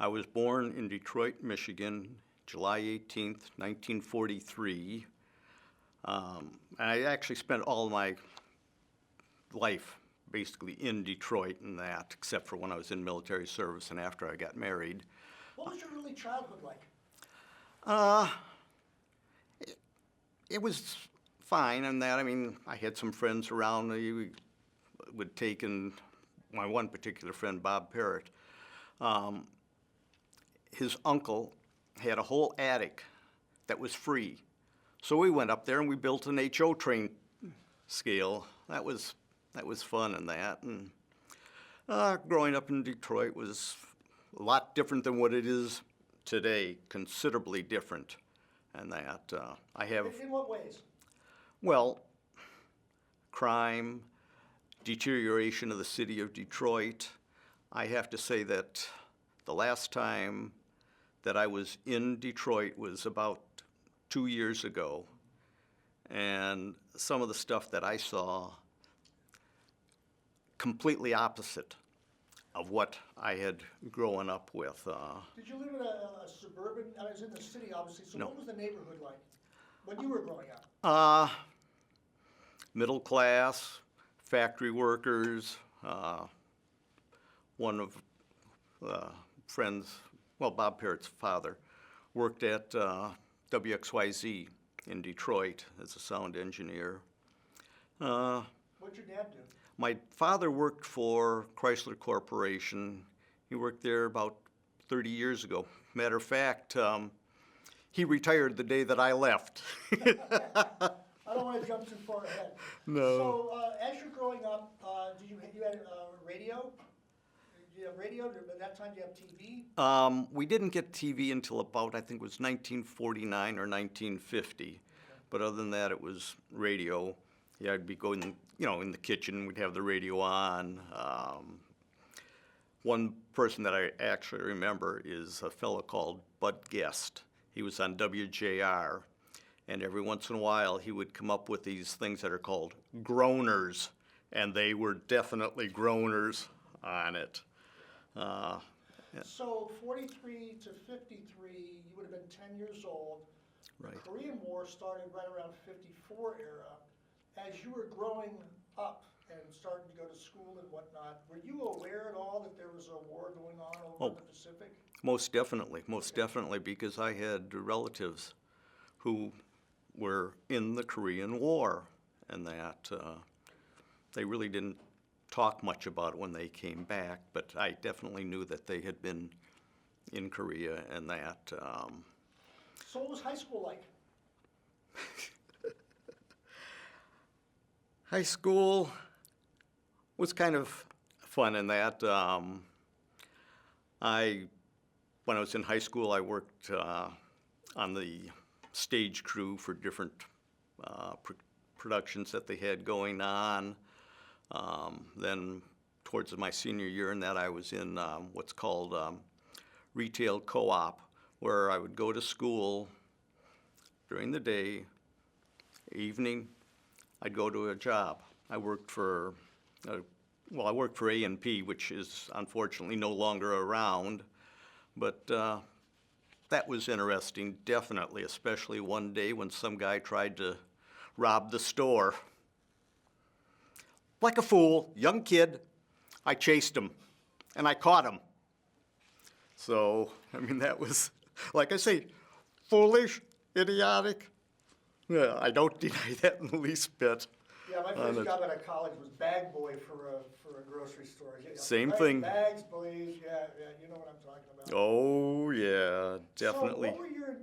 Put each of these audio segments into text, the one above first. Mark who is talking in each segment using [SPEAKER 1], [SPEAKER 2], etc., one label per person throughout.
[SPEAKER 1] I was born in Detroit, Michigan, July 18th, 1943. I actually spent all my life basically in Detroit and that, except for when I was in military service and after I got married.
[SPEAKER 2] What was your early childhood like?
[SPEAKER 1] It was fine in that. I mean, I had some friends around. We would take in my one particular friend, Bob Parrott. His uncle had a whole attic that was free. So we went up there and we built an HO train scale. That was fun and that. And growing up in Detroit was a lot different than what it is today, considerably different. And that I have.
[SPEAKER 2] In what ways?
[SPEAKER 1] Well, crime, deterioration of the city of Detroit. I have to say that the last time that I was in Detroit was about 2 years ago. And some of the stuff that I saw, completely opposite of what I had grown up with.
[SPEAKER 2] Did you live in a suburban, I was in the city obviously, so
[SPEAKER 1] No.
[SPEAKER 2] what was the neighborhood like when you were growing up?
[SPEAKER 1] Middle class, factory workers. One of friends, well, Bob Parrott's father, worked at WXYZ in Detroit as a sound engineer.
[SPEAKER 2] What'd your dad do?
[SPEAKER 1] My father worked for Chrysler Corporation. He worked there about 30 years ago. Matter of fact, he retired the day that I left.
[SPEAKER 2] I don't want to jump too far ahead.
[SPEAKER 1] No.
[SPEAKER 2] So as you're growing up, you had radio? Did you have radio? At that time, did you have TV?
[SPEAKER 1] We didn't get TV until about, I think it was 1949 or 1950. Okay. But other than that, it was radio. Yeah, I'd be going, in the kitchen, we'd have the radio on. One person that I actually remember is a fellow called Bud Guest. He was on WJR, and every once in a while he would come up with these things that are called groaners, and they were definitely groaners on it.
[SPEAKER 2] So 43 to 53, you would have been 10 years old.
[SPEAKER 1] Right.
[SPEAKER 2] The Korean War started right around 54 era. As you were growing up and starting to go to school and whatnot, were you aware at all that there was a war going on over in the Pacific?
[SPEAKER 1] Most definitely, because I had relatives who were in the Korean War, and that they really didn't talk much about it when they came back, but I definitely knew that they had been in Korea and that.
[SPEAKER 2] So what was high school like?
[SPEAKER 1] High school was kind of fun in that. When I was in high school, I worked on the stage crew for different productions that they had going on. Then towards my senior year in that, I was in what's called retail co-op, where I would go to school during the day, evening, I'd go to a job. I worked for, I worked for A&P, which is unfortunately no longer around, but that was interesting, definitely, especially one day when some guy tried to rob the store. Like a fool, young kid, I chased him, and I caught him. So, I mean, that was, like I say, foolish, idiotic. Yeah, I don't deny that in the least bit.
[SPEAKER 2] Yeah, my first job out of college was bag boy for a grocery store.
[SPEAKER 1] Same thing.
[SPEAKER 2] Bags, please. Yeah, you know what I'm talking about.
[SPEAKER 1] Oh yeah, definitely.
[SPEAKER 2] So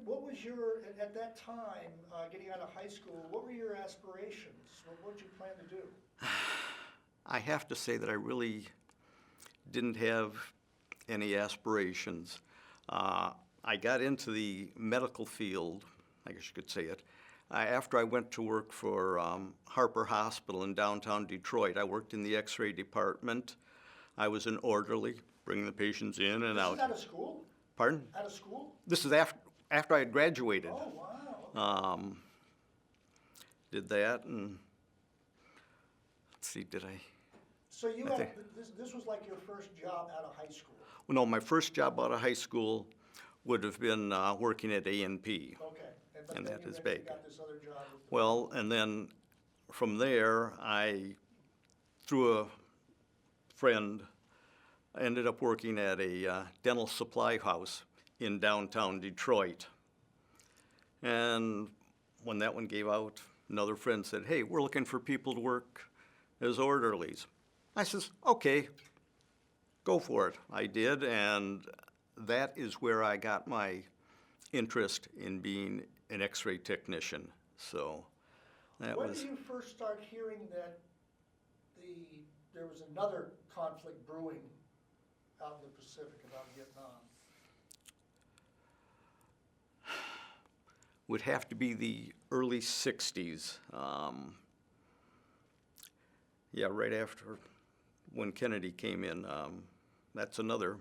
[SPEAKER 2] what was your at that time getting out of high school? What were your aspirations? What did you plan to do?
[SPEAKER 1] I have to say that I really didn't have any aspirations. I got into the medical field, I guess you could say it, after I went to work for Harper Hospital in downtown Detroit. I worked in the X-ray department. I was an orderly, bringing the patients in and out.
[SPEAKER 2] This is out of school?
[SPEAKER 1] Pardon?
[SPEAKER 2] Out of school?
[SPEAKER 1] This is after I had graduated.
[SPEAKER 2] Oh, wow. Okay.
[SPEAKER 1] Did that, and let's see, did I?
[SPEAKER 2] So you
[SPEAKER 1] I
[SPEAKER 2] had,
[SPEAKER 1] think.
[SPEAKER 2] this was like your first job out of high school?
[SPEAKER 1] Well, no, my first job out of high school would have been working at A&P.
[SPEAKER 2] Okay, but
[SPEAKER 1] And
[SPEAKER 2] then
[SPEAKER 1] that
[SPEAKER 2] you
[SPEAKER 1] is
[SPEAKER 2] eventually
[SPEAKER 1] big.
[SPEAKER 2] got this other job with the.
[SPEAKER 1] Well, and then from there, through a friend, I ended up working at a dental supply house in downtown Detroit. And when that one gave out, another friend said, hey, we're looking for people to work as orderlies. I says, okay, go for it. I did, and that is where I got my interest in being an X-ray technician. So that
[SPEAKER 2] When
[SPEAKER 1] was,
[SPEAKER 2] did you first start hearing that there was another conflict brewing out in the Pacific about Vietnam?
[SPEAKER 1] would have to be the early 60s. Yeah, right after when Kennedy came in. That's another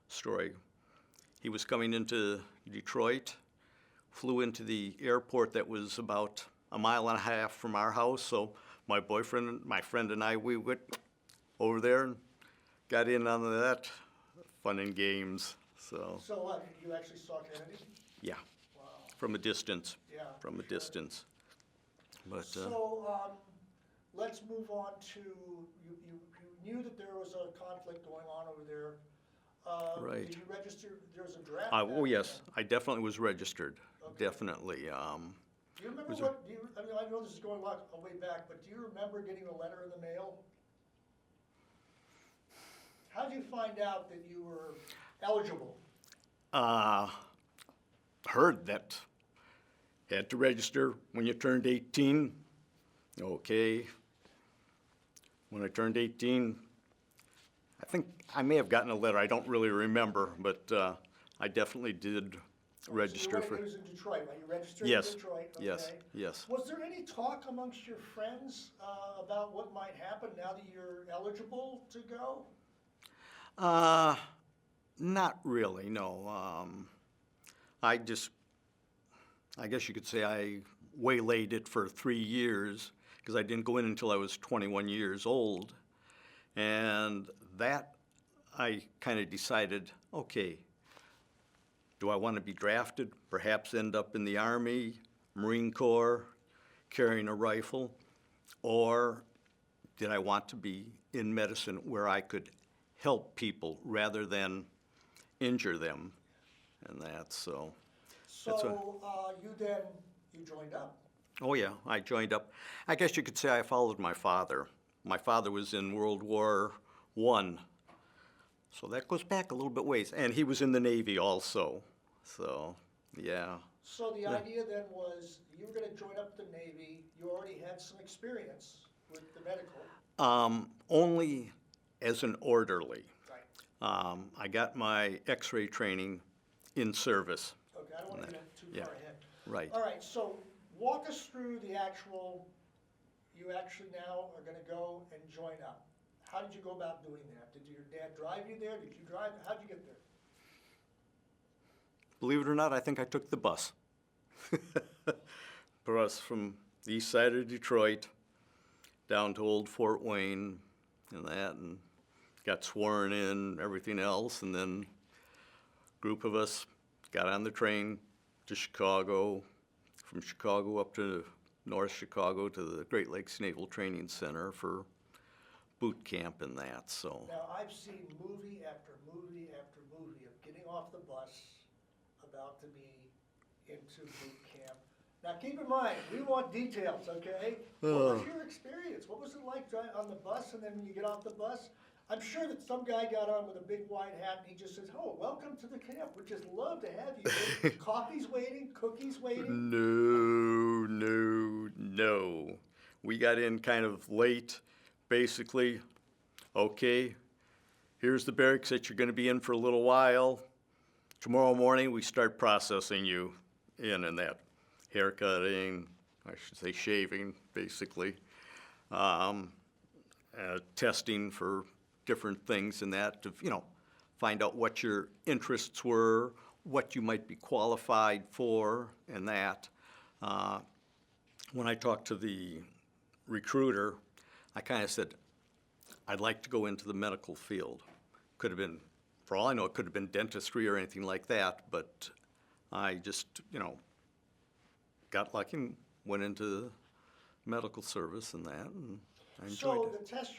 [SPEAKER 1] story. He was coming into Detroit, flew into the airport that was about a mile and a half from our house. So my boyfriend, my friend and I, we went over there and got in on that fun and games. So,
[SPEAKER 2] So what, you actually saw Kennedy?
[SPEAKER 1] yeah,
[SPEAKER 2] Wow,
[SPEAKER 1] from a distance,
[SPEAKER 2] yeah.
[SPEAKER 1] from a
[SPEAKER 2] sure.
[SPEAKER 1] distance. But,
[SPEAKER 2] So, let's move on to, you knew that there was a conflict going on over there.
[SPEAKER 1] Right.
[SPEAKER 2] Did you register, there was a draft?
[SPEAKER 1] oh
[SPEAKER 2] back
[SPEAKER 1] yes,
[SPEAKER 2] then.
[SPEAKER 1] I definitely was registered,
[SPEAKER 2] Okay.
[SPEAKER 1] definitely.
[SPEAKER 2] Do you remember
[SPEAKER 1] was
[SPEAKER 2] what, I mean, I know this is going a way back, but do you remember getting a letter in the mail? How did you find out that you were eligible?
[SPEAKER 1] Heard that had to register when you turned 18. Okay. When I turned 18, I think I may have gotten a letter. I don't really remember, but I definitely did register
[SPEAKER 2] So
[SPEAKER 1] for.
[SPEAKER 2] it was in Detroit, right? You registered
[SPEAKER 1] Yes,
[SPEAKER 2] in Detroit, okay?
[SPEAKER 1] yes, yes.
[SPEAKER 2] Was there any talk amongst your friends about what might happen now that you're eligible to go?
[SPEAKER 1] Not really, no. I guess you could say I waylaid it for 3 years because I didn't go in until I was 21 years old. And that I kind of decided, okay, do I want to be drafted, perhaps end up in the Army, Marine Corps, carrying a rifle, or did I want to be in medicine where I could help people rather than injure them and that, so. That's
[SPEAKER 2] So you joined up.
[SPEAKER 1] Oh yeah, I joined up. I guess you could say I followed my father. My father was in World War I, so that goes back a little bit ways. And he was in the Navy also, so, yeah.
[SPEAKER 2] So the idea then was you were going to join up the Navy. You already had some experience with the medical.
[SPEAKER 1] Only as an orderly.
[SPEAKER 2] Right.
[SPEAKER 1] I got my X-ray training in service.
[SPEAKER 2] Okay, I don't want to get too
[SPEAKER 1] Yeah.
[SPEAKER 2] far ahead.
[SPEAKER 1] Right.
[SPEAKER 2] All right, so walk us through you actually now are going to go and join up. How did you go about doing that? Did your dad drive you there? Did you drive? How'd you get there?
[SPEAKER 1] Believe it or not, I think I took the bus. Bus from the east side of Detroit down to old Fort Wayne and that, and got sworn in, everything else, and then a group of us got on the train to Chicago, from Chicago up to North Chicago to the Great Lakes Naval Training Center for boot camp and that, so.
[SPEAKER 2] Now, I've seen movie after movie after movie of getting off the bus, about to be into boot camp. Now, keep in mind, we want details, okay? What was your experience? What was it like driving on the bus, and then when you get off the bus? I'm sure that some guy got on with a big white hat and he just says, oh, welcome to the camp. We'd just love to have you. Coffee's waiting, cookies waiting.
[SPEAKER 1] No. We got in kind of late, basically. Okay, here's the barracks that you're going to be in for a little while. Tomorrow morning, we start processing you in and that. Haircutting, I should say shaving, basically. Testing for different things and that to, find out what your interests were, what you might be qualified for and that. When I talked to the recruiter, I kind of said, I'd like to go into the medical field. Could have been, for all I know, it could have been dentistry or anything like that, but I just, got lucky and went into medical service and that, and I enjoyed
[SPEAKER 2] So
[SPEAKER 1] it.
[SPEAKER 2] the test,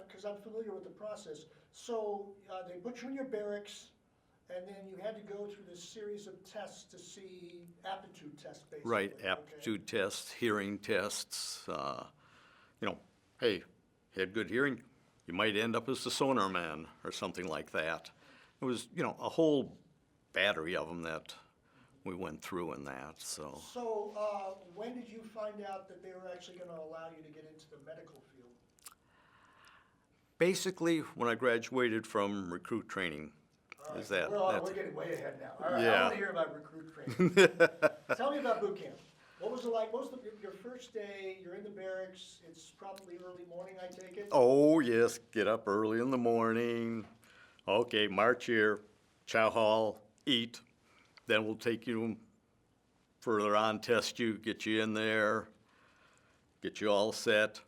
[SPEAKER 2] because I'm familiar with the process, so they put you in your barracks, and then you had to go through this series of tests to see aptitude tests, basically.
[SPEAKER 1] Right,
[SPEAKER 2] okay?
[SPEAKER 1] aptitude tests, hearing tests, hey, had good hearing, you might end up as the sonar man or something like that. It was, a whole battery of them that we went through in that, so.
[SPEAKER 2] So when did you find out that they were actually going to allow you to get into the medical field?
[SPEAKER 1] Basically, when I graduated from recruit training,
[SPEAKER 2] All right,
[SPEAKER 1] is that,
[SPEAKER 2] we're getting way ahead now. All right, I
[SPEAKER 1] Yeah.
[SPEAKER 2] want to hear about recruit training. Tell me about boot camp. What was it like? What was your first day? You're in the barracks. It's probably early morning, I take it?
[SPEAKER 1] Oh, yes, get up early in the morning. Okay, march here, chow hall, eat. Then we'll take you further on, test you, get you in there, get you all set,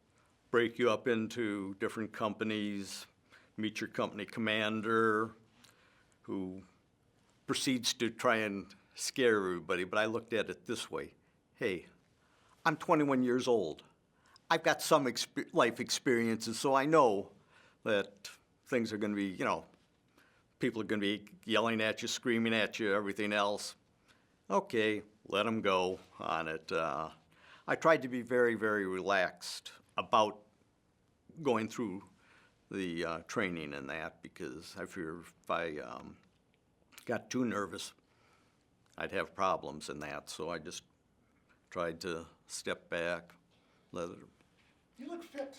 [SPEAKER 1] break you up into different companies, meet your company commander, who proceeds to try and scare everybody. But I looked at it this way. Hey, I'm 21 years old. I've got some life experiences, so I know that things are going to be, people are going to be yelling at you, screaming at you, everything else. Okay, let them go on it. I tried to be very, very relaxed about going through the training and that, because I fear if I got too nervous, I'd have problems in that. So I just tried to step back, let it.
[SPEAKER 2] You look fit.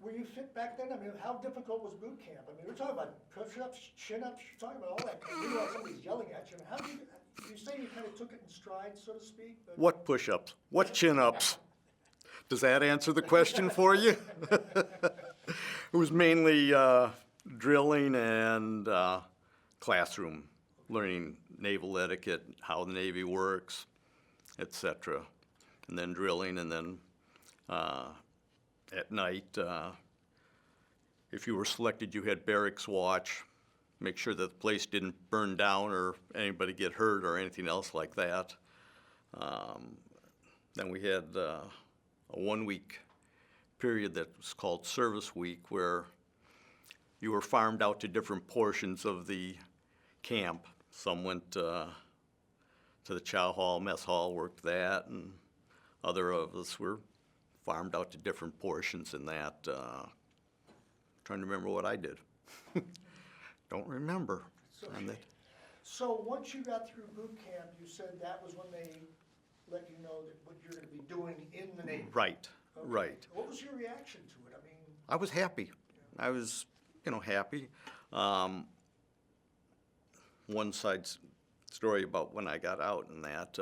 [SPEAKER 2] Were you fit back then? I mean, how difficult was boot camp? I mean, we're talking about push-ups, chin-ups, you're talking about all that. Meanwhile, somebody's yelling at you. I mean, how did you say you kind of took it in stride, so to speak? But
[SPEAKER 1] What push-ups? What chin-ups? Does that answer the question for you? It was mainly drilling and classroom, learning naval etiquette, how the Navy works, etc. And then drilling, and then at night, if you were selected, you had barracks watch, make sure that the place didn't burn down or anybody get hurt or anything else like that. Then we had a 1 week period that was called service week, where you were farmed out to different portions of the camp. Some went to the chow hall, mess hall, worked that, and other of us were farmed out to different portions in that. Trying to remember what I did. Don't remember.
[SPEAKER 2] So,
[SPEAKER 1] on that.
[SPEAKER 2] so once you got through boot camp, you said that was when they let you know that what you're going to be doing in the Navy.
[SPEAKER 1] Right,
[SPEAKER 2] Okay.
[SPEAKER 1] right.
[SPEAKER 2] What was your reaction to it? I mean,
[SPEAKER 1] I was happy. I was, happy. One side story about when I got out and that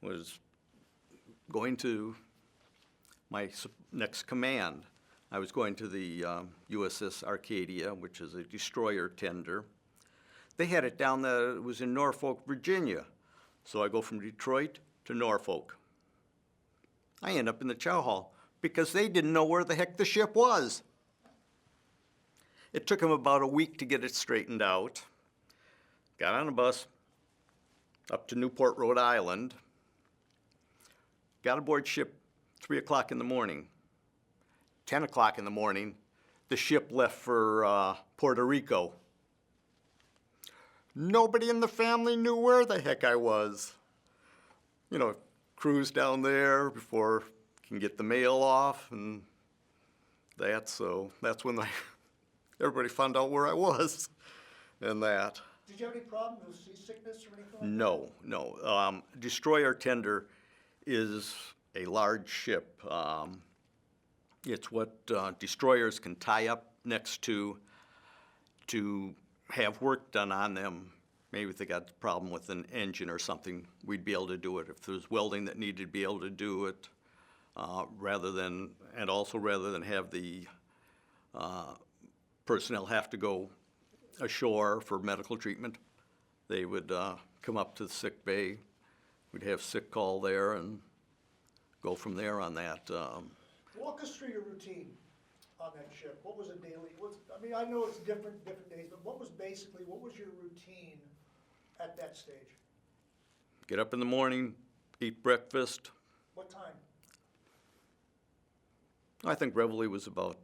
[SPEAKER 1] was going to my next command. I was going to the USS Arcadia, which is a destroyer tender. They had it down there, it was in Norfolk, Virginia. So I go from Detroit to Norfolk. I end up in the chow hall because they didn't know where the heck the ship was. It took them about a week to get it straightened out. Got on a bus up to Newport, Rhode Island. Got aboard ship 3 o'clock in the morning. 10 o'clock in the morning, the ship left for Puerto Rico. Nobody in the family knew where the heck I was. Cruise down there before you can get the mail off and that. So that's when everybody found out where I was and that.
[SPEAKER 2] did you have any problem with seasickness or anything like that?
[SPEAKER 1] No. Destroyer tender is a large ship. It's what destroyers can tie up next to have work done on them. Maybe if they got a problem with an engine or something, we'd be able to do it. If there's welding that needed to be able to do it, rather than have the personnel have to go ashore for medical treatment, they would come up to the sick bay. We'd have sick call there and go from there on that.
[SPEAKER 2] Walk us through your routine. on that ship? What was a daily, I mean, I know it's different days, but what was your routine at that stage?
[SPEAKER 1] Get up in the morning, eat breakfast.
[SPEAKER 2] What time?
[SPEAKER 1] I think reveille was about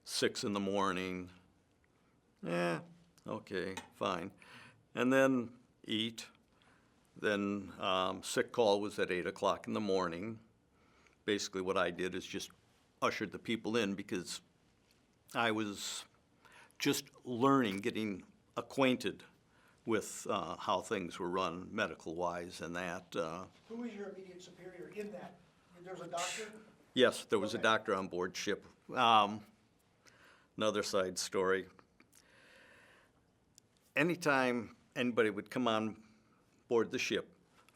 [SPEAKER 1] 6 in the morning. Yeah, okay, fine. And then eat. Then sick call was at 8 o'clock in the morning. Basically what I did is just ushered the people in because I was just learning, getting acquainted with how things were run medical-wise and that.
[SPEAKER 2] Who was your immediate superior in that? There was a doctor?
[SPEAKER 1] Yes, there was a
[SPEAKER 2] Okay.
[SPEAKER 1] doctor on board ship. Another side story. Anytime anybody would come on board the ship,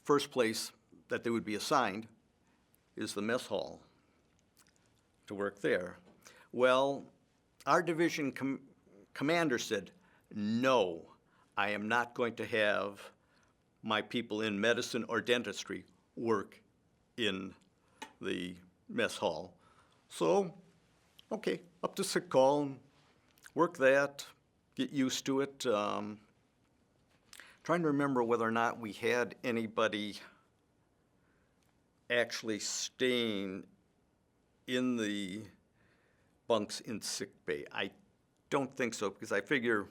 [SPEAKER 1] first place that they would be assigned is the mess hall to work there. Well, our division commander said, no, I am not going to have my people in medicine or dentistry work in the mess hall. So, okay, up to sick call, and work that, get used to it. Trying to remember whether or not we had anybody actually staying in the bunks in sick bay. I don't think so, because I figure,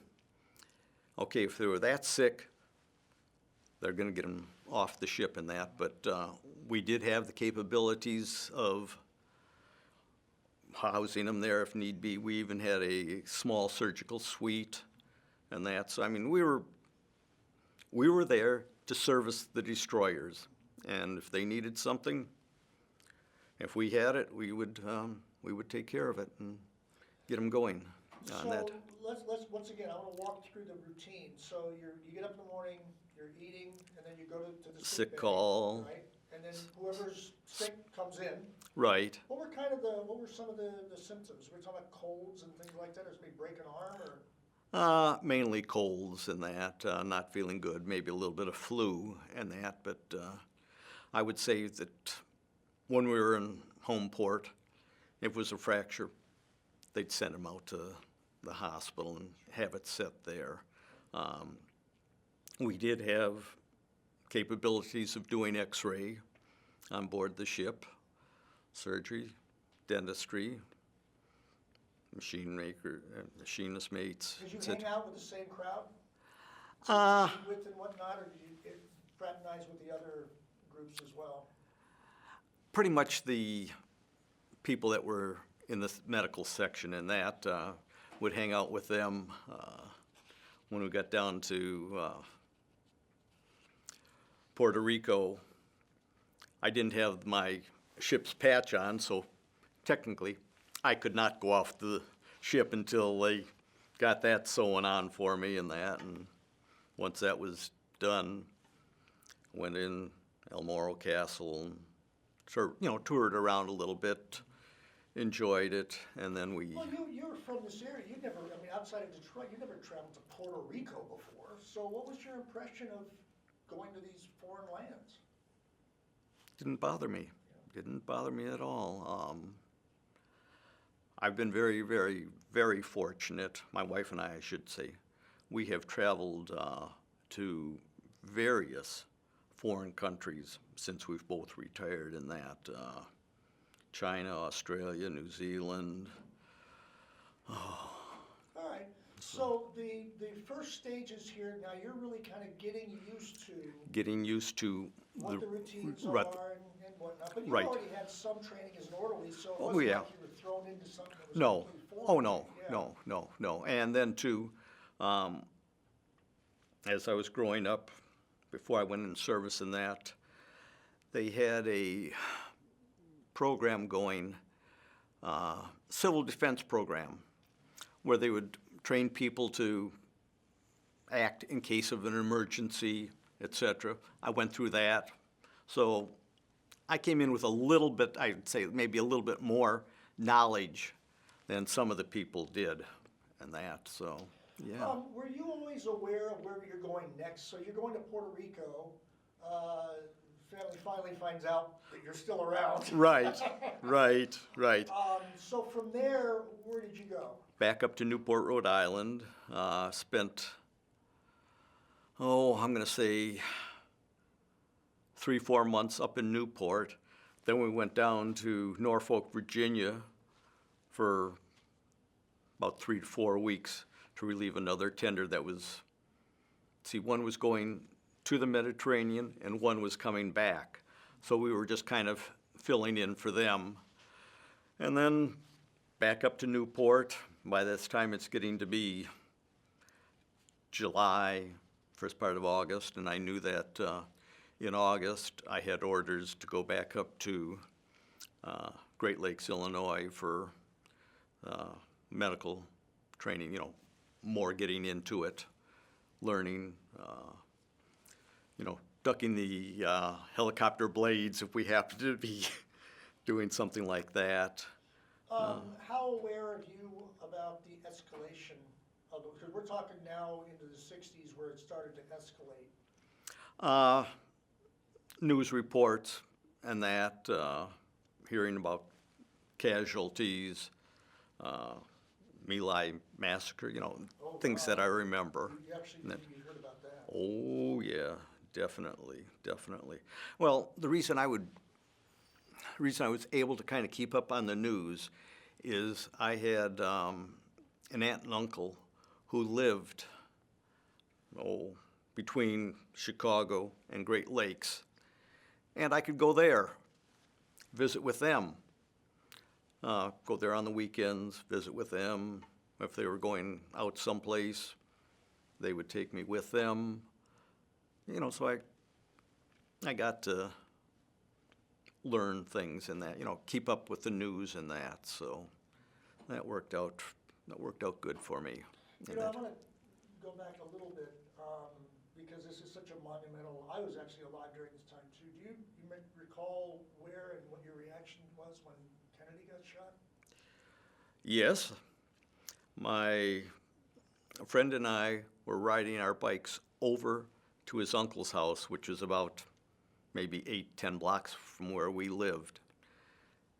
[SPEAKER 1] okay, if they were that sick, they're going to get them off the ship and that. But we did have the capabilities of housing them there if need be. We even had a small surgical suite and that. So, I mean, we were there to service the destroyers. And if they needed something, if we had it, we would take care of it and get them going on that.
[SPEAKER 2] So let's once again, I want to walk through the routine. So you get up in the morning, you're eating, and then you go to the
[SPEAKER 1] Sick
[SPEAKER 2] bay,
[SPEAKER 1] call.
[SPEAKER 2] right? And then whoever's sick comes in.
[SPEAKER 1] Right.
[SPEAKER 2] What were some of the symptoms? We're talking about colds and things like that, or somebody break an arm, or?
[SPEAKER 1] Mainly colds and that, not feeling good, maybe a little bit of flu and that, but I would say that when we were in home port, if it was a fracture, they'd send them out to the hospital and have it set there. We did have capabilities of doing x-ray on board the ship, surgery, dentistry, machinist mates.
[SPEAKER 2] Did you
[SPEAKER 1] etc.
[SPEAKER 2] hang out with the same crowd?
[SPEAKER 1] Uh,
[SPEAKER 2] To eat with and whatnot, or did you fraternize with the other groups as well?
[SPEAKER 1] Pretty much the people that were in the medical section and that would hang out with them when we got down to Puerto Rico. I didn't have my ship's patch on, so technically I could not go off the ship until they got that sewn on for me and that. And once that was done, went in El Morro Castle and toured around a little bit, enjoyed it, and then we.
[SPEAKER 2] Well, you were from this area. You never, I mean, outside of Detroit, you never traveled to Puerto Rico before. So what was your impression of going to these foreign lands?
[SPEAKER 1] Didn't bother me. Didn't bother me at all. I've been very, very, very fortunate, my wife and I should say. We have traveled to various foreign countries since we've both retired in that. China, Australia, New Zealand.
[SPEAKER 2] All right. So the first stages here, now you're really kind of getting used to what the routines
[SPEAKER 1] right.
[SPEAKER 2] are and whatnot. But you
[SPEAKER 1] Right.
[SPEAKER 2] already had some training as an orderly, so it
[SPEAKER 1] Oh,
[SPEAKER 2] wasn't
[SPEAKER 1] yeah.
[SPEAKER 2] like you were thrown into something that was
[SPEAKER 1] No.
[SPEAKER 2] completely foreign.
[SPEAKER 1] Oh, no,
[SPEAKER 2] Yeah.
[SPEAKER 1] no. And then too, as I was growing up, before I went in service in that, they had a program going, civil defense program, where they would train people to act in case of an emergency, etc. I went through that. So I came in with a little bit, I'd say maybe a little bit more knowledge than some of the people did and that, so, yeah.
[SPEAKER 2] Were you always aware of where you're going next? So you're going to Puerto Rico, family finally finds out that you're still around.
[SPEAKER 1] Right, right.
[SPEAKER 2] So from there, where did you go?
[SPEAKER 1] Back up to Newport, Rhode Island. Spent, I'm going to say 3-4 months up in Newport. Then we went down to Norfolk, Virginia for about 3 to 4 weeks to relieve another tender that was, one was going to the Mediterranean and one was coming back. So we were just kind of filling in for them. And then back up to Newport. By this time it's getting to be July, first part of August, and I knew that in August I had orders to go back up to Great Lakes, Illinois for medical training, more getting into it, learning, ducking the helicopter blades if we happen to be doing something like that.
[SPEAKER 2] How aware are you about the escalation of it? Because we're talking now into the 60s where it started to escalate.
[SPEAKER 1] News reports and that, hearing about casualties, My Lai massacre, things that I remember.
[SPEAKER 2] You actually you heard about that.
[SPEAKER 1] Oh, yeah, definitely. Well, the reason I was able to kind of keep up on the news is I had an aunt and uncle who lived, between Chicago and Great Lakes, and I could go there, visit with them, go there on the weekends, visit with them. If they were going out someplace, they would take me with them. So I got to learn things in that, keep up with the news and that. So that worked out good for me.
[SPEAKER 2] I want to go back a little bit because this is such a monumental. I was actually alive during this time too. Do you recall where and what your reaction was when Kennedy got shot?
[SPEAKER 1] Yes, my friend and I were riding our bikes over to his uncle's house, which was about maybe 8-10 blocks from where we lived.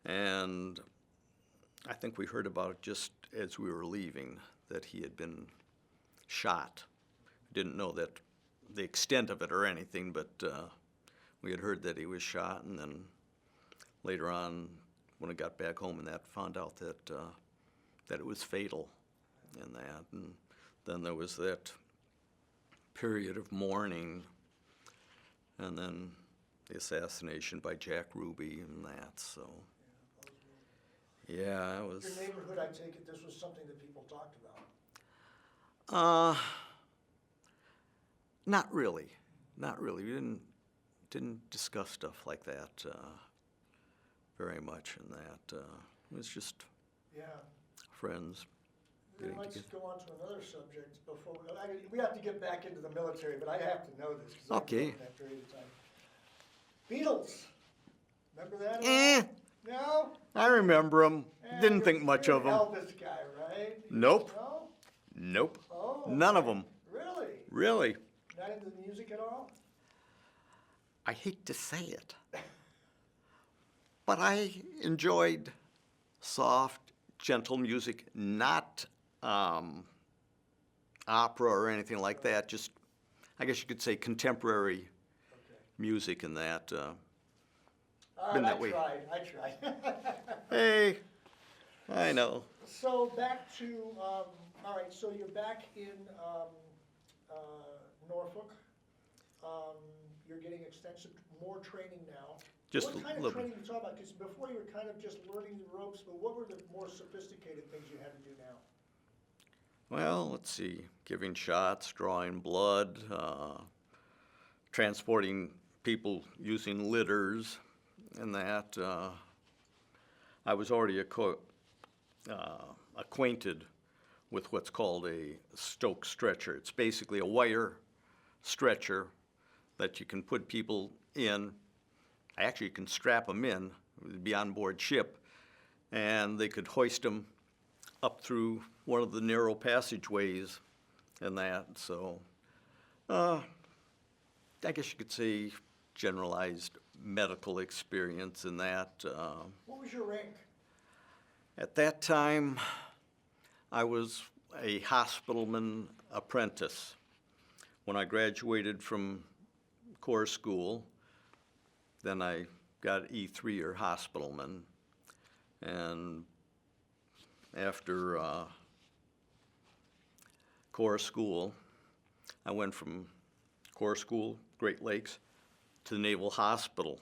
[SPEAKER 1] And I think we heard about it just as we were leaving, that he had been shot. Didn't know that the extent of it or anything, but we had heard that he was shot, and then later on, when I got back home and that, found out that it was fatal in that. And then there was that period of mourning, and then the assassination by Jack Ruby and that, so. Yeah, it was.
[SPEAKER 2] Your neighborhood, I take it this was something that people talked about?
[SPEAKER 1] Not really. We didn't discuss stuff like that very much in that. It was just friends.
[SPEAKER 2] Then let's go on to another subject before we have to get back into the military, but I have to know this because I've been in that period of time. Beatles, remember that? No?
[SPEAKER 1] I remember them. Didn't think much of them.
[SPEAKER 2] Elvis guy, right?
[SPEAKER 1] Nope.
[SPEAKER 2] No?
[SPEAKER 1] Nope.
[SPEAKER 2] Oh.
[SPEAKER 1] None of them.
[SPEAKER 2] Really?
[SPEAKER 1] Really.
[SPEAKER 2] Not into the music at all?
[SPEAKER 1] I hate to say it, but I enjoyed soft, gentle music, not opera or anything like that. Just, I guess you could say, contemporary music in that. Been that way.
[SPEAKER 2] I tried.
[SPEAKER 1] Hey, I know.
[SPEAKER 2] So back to, all right, so you're back in Norfolk. You're getting extensive, more training now.
[SPEAKER 1] Just
[SPEAKER 2] what kind
[SPEAKER 1] a
[SPEAKER 2] of
[SPEAKER 1] little
[SPEAKER 2] training are you talking about? Because before you were kind of just learning the ropes, but what were the more sophisticated things you had to do now?
[SPEAKER 1] Well, let's see. Giving shots, drawing blood, transporting people using litters, and that. I was already acquainted with what's called a Stoke stretcher. It's basically a wire stretcher that you can put people in. Actually, you can strap them in, be on board ship, and they could hoist them up through one of the narrow passageways and that. So I guess you could say generalized medical experience in that.
[SPEAKER 2] What was your rank?
[SPEAKER 1] At that time, I was a hospitalman apprentice. When I graduated from Corps school, then I got E3 or hospitalman. And after Corps school, I went from Corps school, Great Lakes, to the Naval Hospital,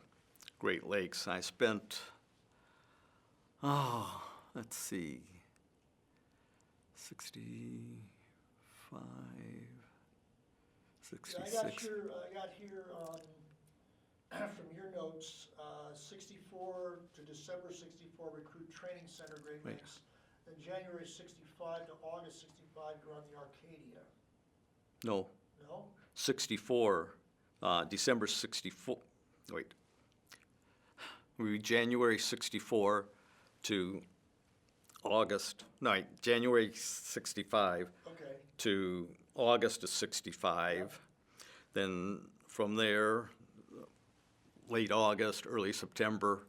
[SPEAKER 1] Great Lakes. I spent, let's see, 65,
[SPEAKER 2] I
[SPEAKER 1] 66.
[SPEAKER 2] got here on, from your notes, 64 to December 64 recruit training center, Great
[SPEAKER 1] Wait.
[SPEAKER 2] Lakes. Then January 65 to August 65, you're on the Arcadia.
[SPEAKER 1] No,
[SPEAKER 2] No?
[SPEAKER 1] 64, December 64, wait. January 64 to January 65
[SPEAKER 2] Okay.
[SPEAKER 1] to August of 65. Then from there, late August, early September,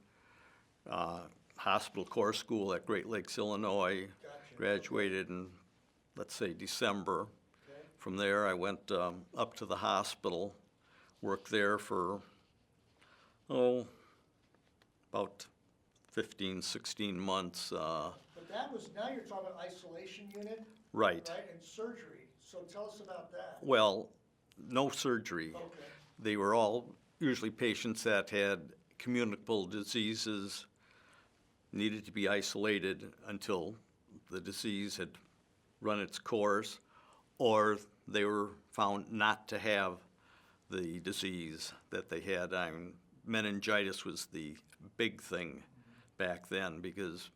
[SPEAKER 1] hospital corps school at Great Lakes, Illinois.
[SPEAKER 2] Gotcha.
[SPEAKER 1] Graduated in, let's say, December.
[SPEAKER 2] Okay.
[SPEAKER 1] From there, I went up to the hospital, worked there for, about 15, 16 months.
[SPEAKER 2] But that was, now you're talking about isolation unit,
[SPEAKER 1] Right.
[SPEAKER 2] right, and surgery. So tell us about that.
[SPEAKER 1] Well, no surgery.
[SPEAKER 2] Okay.
[SPEAKER 1] They were all usually patients that had communicable diseases, needed to be isolated until the disease had run its course, or they were found not to have the disease that they had. Meningitis was the big thing back then, because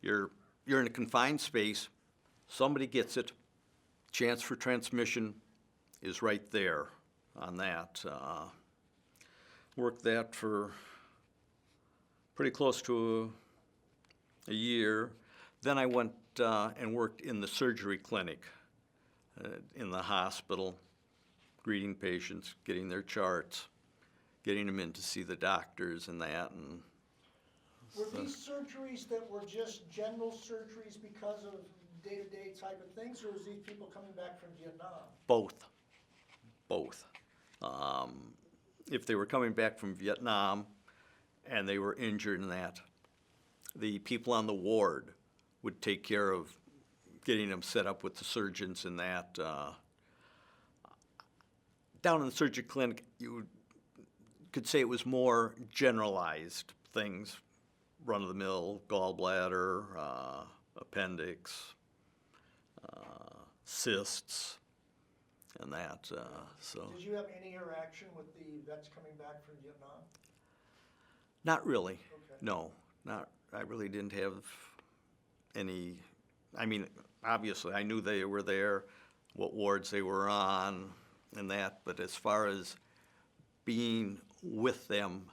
[SPEAKER 1] you're in a confined space, somebody gets it, chance for transmission is right there on that. Worked that for pretty close to a year. Then I went and worked in the surgery clinic in the hospital, greeting patients, getting their charts, getting them in to see the doctors and that. And
[SPEAKER 2] Were these surgeries that were just general surgeries because of day-to-day type of things, or was these people coming back from Vietnam?
[SPEAKER 1] both. If they were coming back from Vietnam and they were injured in that, the people on the ward would take care of getting them set up with the surgeons and that. Down in the surgery clinic, you could say it was more generalized things, run-of-the-mill, gallbladder, appendix, cysts, and that. So
[SPEAKER 2] Did you have any interaction with the vets coming back from Vietnam?
[SPEAKER 1] not really.
[SPEAKER 2] Okay.
[SPEAKER 1] No, not. I really didn't have any. I mean, obviously, I knew they were there, what wards they were on, and that. But as far as being with them,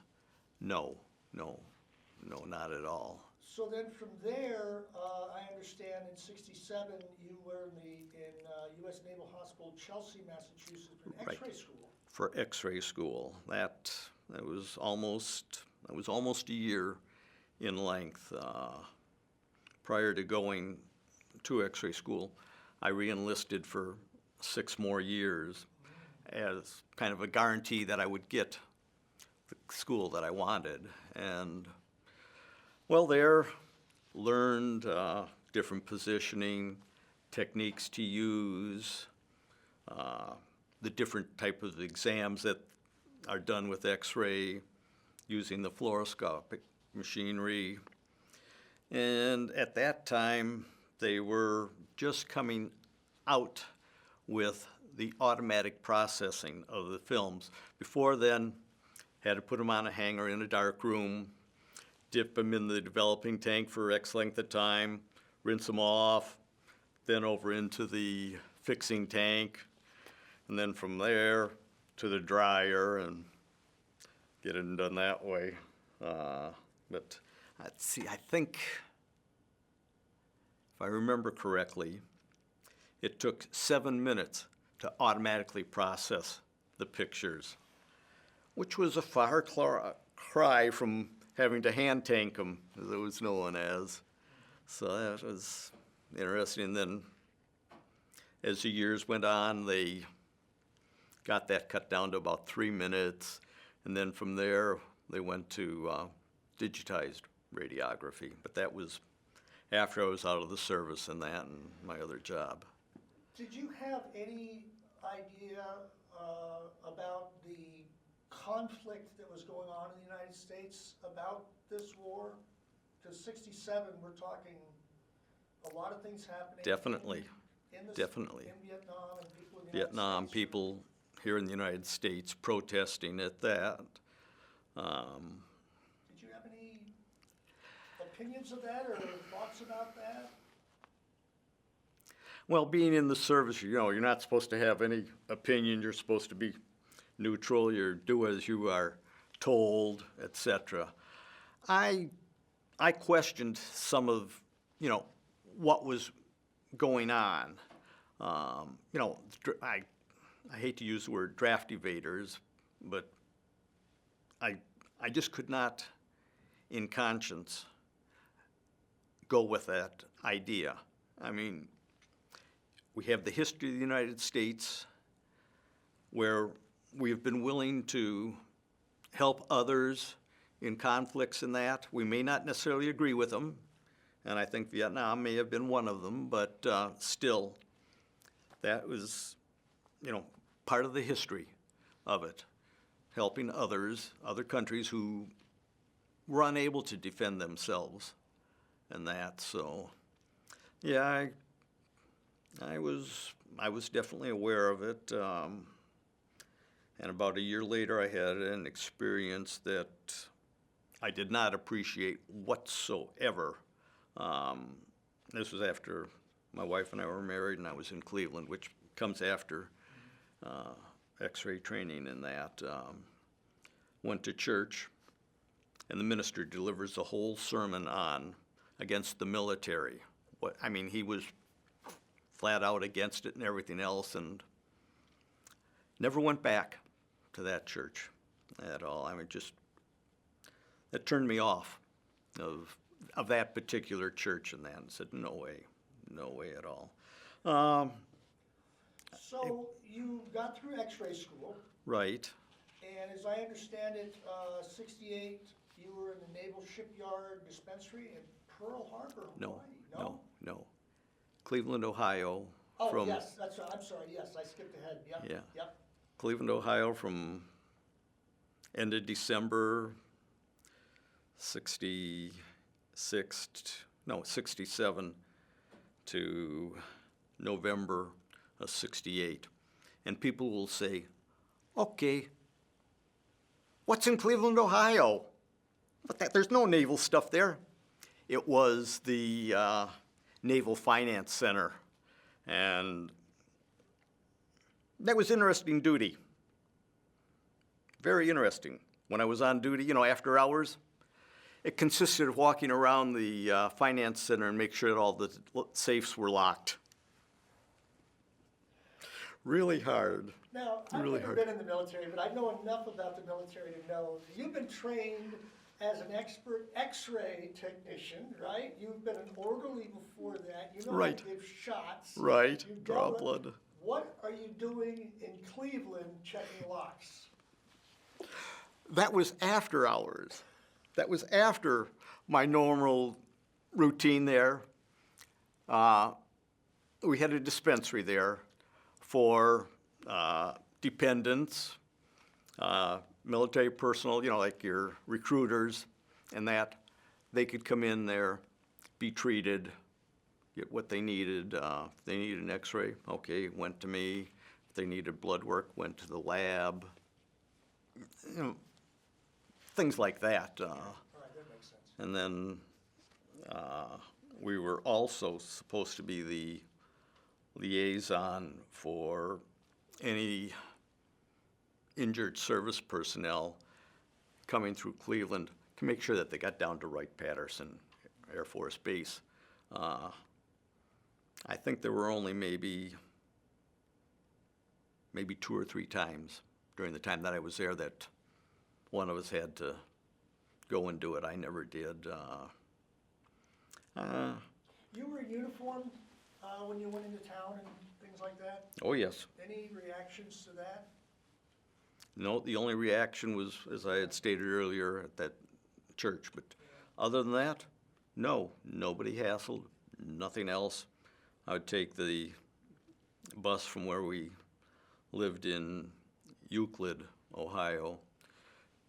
[SPEAKER 1] no, not at all.
[SPEAKER 2] So then from there, I understand in '67, you were in U.S. Naval Hospital, Chelsea, Massachusetts, for an
[SPEAKER 1] Right.
[SPEAKER 2] X-ray school.
[SPEAKER 1] For X-ray school, that was almost a year in length. Prior to going to X-ray school, I re-enlisted for 6 more years as kind of a guarantee that I would get the school that I wanted. And well, there learned different positioning, techniques to use, the different type of exams that are done with X-ray, using the fluoroscopic machinery. And at that time, they were just coming out with the automatic processing of the films. Before then, had to put them on a hanger in a dark room, dip them in the developing tank for X length of time, rinse them off, then over into the fixing tank, and then from there to the dryer and get it done that way. But let's see, I think, if I remember correctly, it took 7 minutes to automatically process the pictures, which was a far cry from having to hand tank them, as it was known as. So that was interesting. And then as the years went on, they got that cut down to about 3 minutes. And then from there, they went to digitized radiography. But that was after I was out of the service and that and my other job.
[SPEAKER 2] Did you have any idea about the conflict that was going on in the United States about this war? Because 67, we're talking a lot of things happening.
[SPEAKER 1] Definitely, definitely.
[SPEAKER 2] In Vietnam and people in the
[SPEAKER 1] Vietnam,
[SPEAKER 2] United States.
[SPEAKER 1] people here in the United States protesting at that.
[SPEAKER 2] Did you have any opinions of that or thoughts about that?
[SPEAKER 1] Well, being in the service, you're not supposed to have any opinion. You're supposed to be neutral. You do as you are told, etc. I questioned some of, what was going on. I hate to use the word draft evaders, but I just could not, in conscience, go with that idea. I mean, we have the history of the United States where we've been willing to help others in conflicts and that. We may not necessarily agree with them, and I think Vietnam may have been one of them, but still, that was, part of the history of it, helping others, other countries who were unable to defend themselves and that. So, yeah, I was definitely aware of it. And about a year later, I had an experience that I did not appreciate whatsoever. This was after my wife and I were married, and I was in Cleveland, which comes after X-ray training and that. Went to church, and the minister delivers a whole sermon on against the military. He was flat out against it and everything else, and never went back to that church at all. That turned me off of that particular church and that, and said, no way at all.
[SPEAKER 2] So you got through X-ray school,
[SPEAKER 1] Right.
[SPEAKER 2] and as I understand it, 68, you were in the Naval Shipyard Dispensary in Pearl Harbor, Hawaii.
[SPEAKER 1] No. Cleveland, Ohio.
[SPEAKER 2] Oh, yes, that's right. I'm sorry, yes, I skipped ahead. Yep.
[SPEAKER 1] Cleveland, Ohio, from end of December 67 to November of 68. And people will say, okay, what's in Cleveland, Ohio? But there's no naval stuff there. It was the Naval Finance Center, and that was interesting duty. Very interesting. When I was on duty, after hours, it consisted of walking around the finance center and make sure that all the safes were locked. Really hard.
[SPEAKER 2] Now, I've never been in the military, but I know enough about the military to know you've been trained as an expert X-ray technician, right? You've been an orderly before that. You know how to give shots.
[SPEAKER 1] Right. Draw blood.
[SPEAKER 2] What are you doing in Cleveland checking locks?
[SPEAKER 1] That was after hours. That was after my normal routine there. We had a dispensary there for dependents, military personnel, like your recruiters and that. They could come in there, be treated, get what they needed. If they needed an X-ray, okay, went to me. If they needed blood work, went to the lab. Things like that.
[SPEAKER 2] All right, that makes sense.
[SPEAKER 1] And then we were also supposed to be the liaison for any injured service personnel coming through Cleveland to make sure that they got down to Wright-Patterson Air Force Base. I think there were only maybe 2 or 3 times during the time that I was there that one of us had to go and do it. I never did.
[SPEAKER 2] You were in uniform when you went into town and things like that?
[SPEAKER 1] Oh, yes.
[SPEAKER 2] Any reactions to that?
[SPEAKER 1] No, the only reaction was, as I had stated earlier, at that church. But other than that, no, nobody hassled, nothing else. I would take the bus from where we lived in Euclid, Ohio,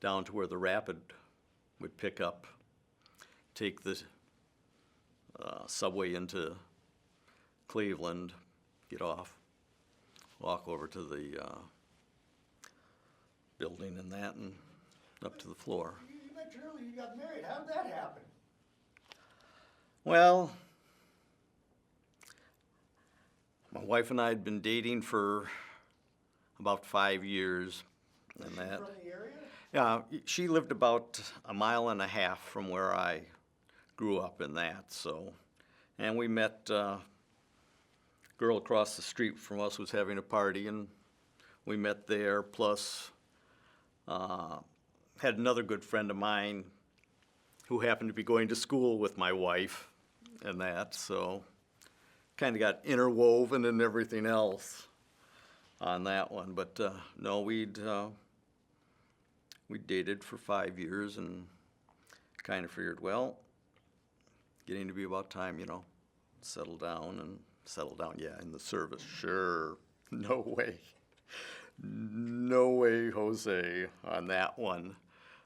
[SPEAKER 1] down to where the Rapid would pick up, take the subway into Cleveland, get off, walk over to the building and that, and up to the floor.
[SPEAKER 2] You mentioned earlier you got married. How did that happen?
[SPEAKER 1] Well, my wife and I had been dating for about 5 years, and
[SPEAKER 2] Is she
[SPEAKER 1] that.
[SPEAKER 2] from the area?
[SPEAKER 1] Yeah, she lived about a mile and a half from where I grew up in that, so. And we met, girl across the street from us was having a party, and we met there, plus had another good friend of mine who happened to be going to school with my wife and that, so kind of got interwoven and everything else on that one. But no, we dated for 5 years and kind of figured, well, getting to be about time, settle down, yeah, in the service, sure, no way. No way, Jose, on that one.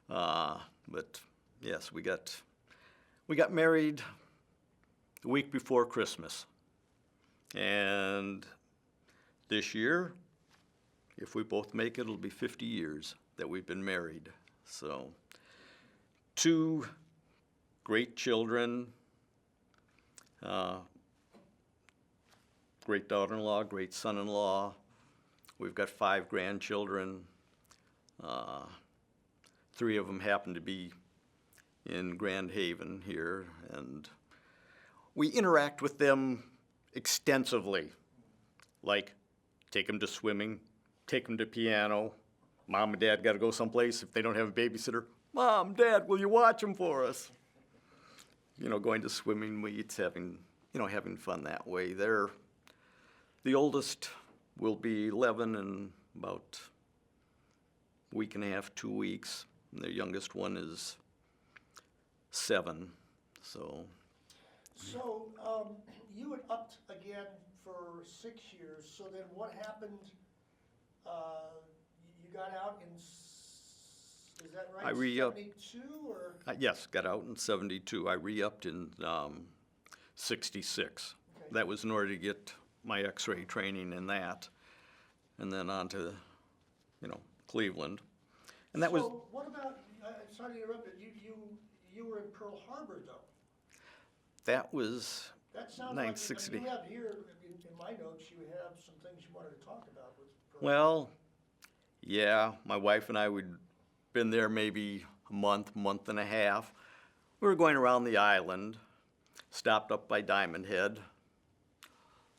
[SPEAKER 1] But yes, we got married the week before Christmas. And this year, if we both make it, it'll be 50 years that we've been married. So, 2 great children, great daughter-in-law, great son-in-law. We've got 5 grandchildren. 3 of them happen to be in Grand Haven here, and we interact with them extensively. Like, take them to swimming, take them to piano. Mom and Dad got to go someplace. If they don't have a babysitter, Mom, Dad, will you watch them for us? Going to swimming meets, having fun that way. The oldest will be 11 in about a week and a half, 2 weeks. And the youngest one is 7. So
[SPEAKER 2] You had upped again for 6 years. So then what happened? You got out in, is that right?
[SPEAKER 1] I re-upped.
[SPEAKER 2] 72 or?
[SPEAKER 1] Yes, got out in 72. I re-upped in 66.
[SPEAKER 2] Okay.
[SPEAKER 1] That was in order to get my X-ray training in that, and then on to, Cleveland. And that was.
[SPEAKER 2] So what about? Sorry to interrupt, but you were in Pearl Harbor though.
[SPEAKER 1] That was
[SPEAKER 2] That sounds
[SPEAKER 1] 960.
[SPEAKER 2] like you have here in my notes. You have some things you wanted to talk about with Pearl.
[SPEAKER 1] Well, yeah, my wife and I would been there maybe a month and a half. We were going around the island, stopped up by Diamond Head,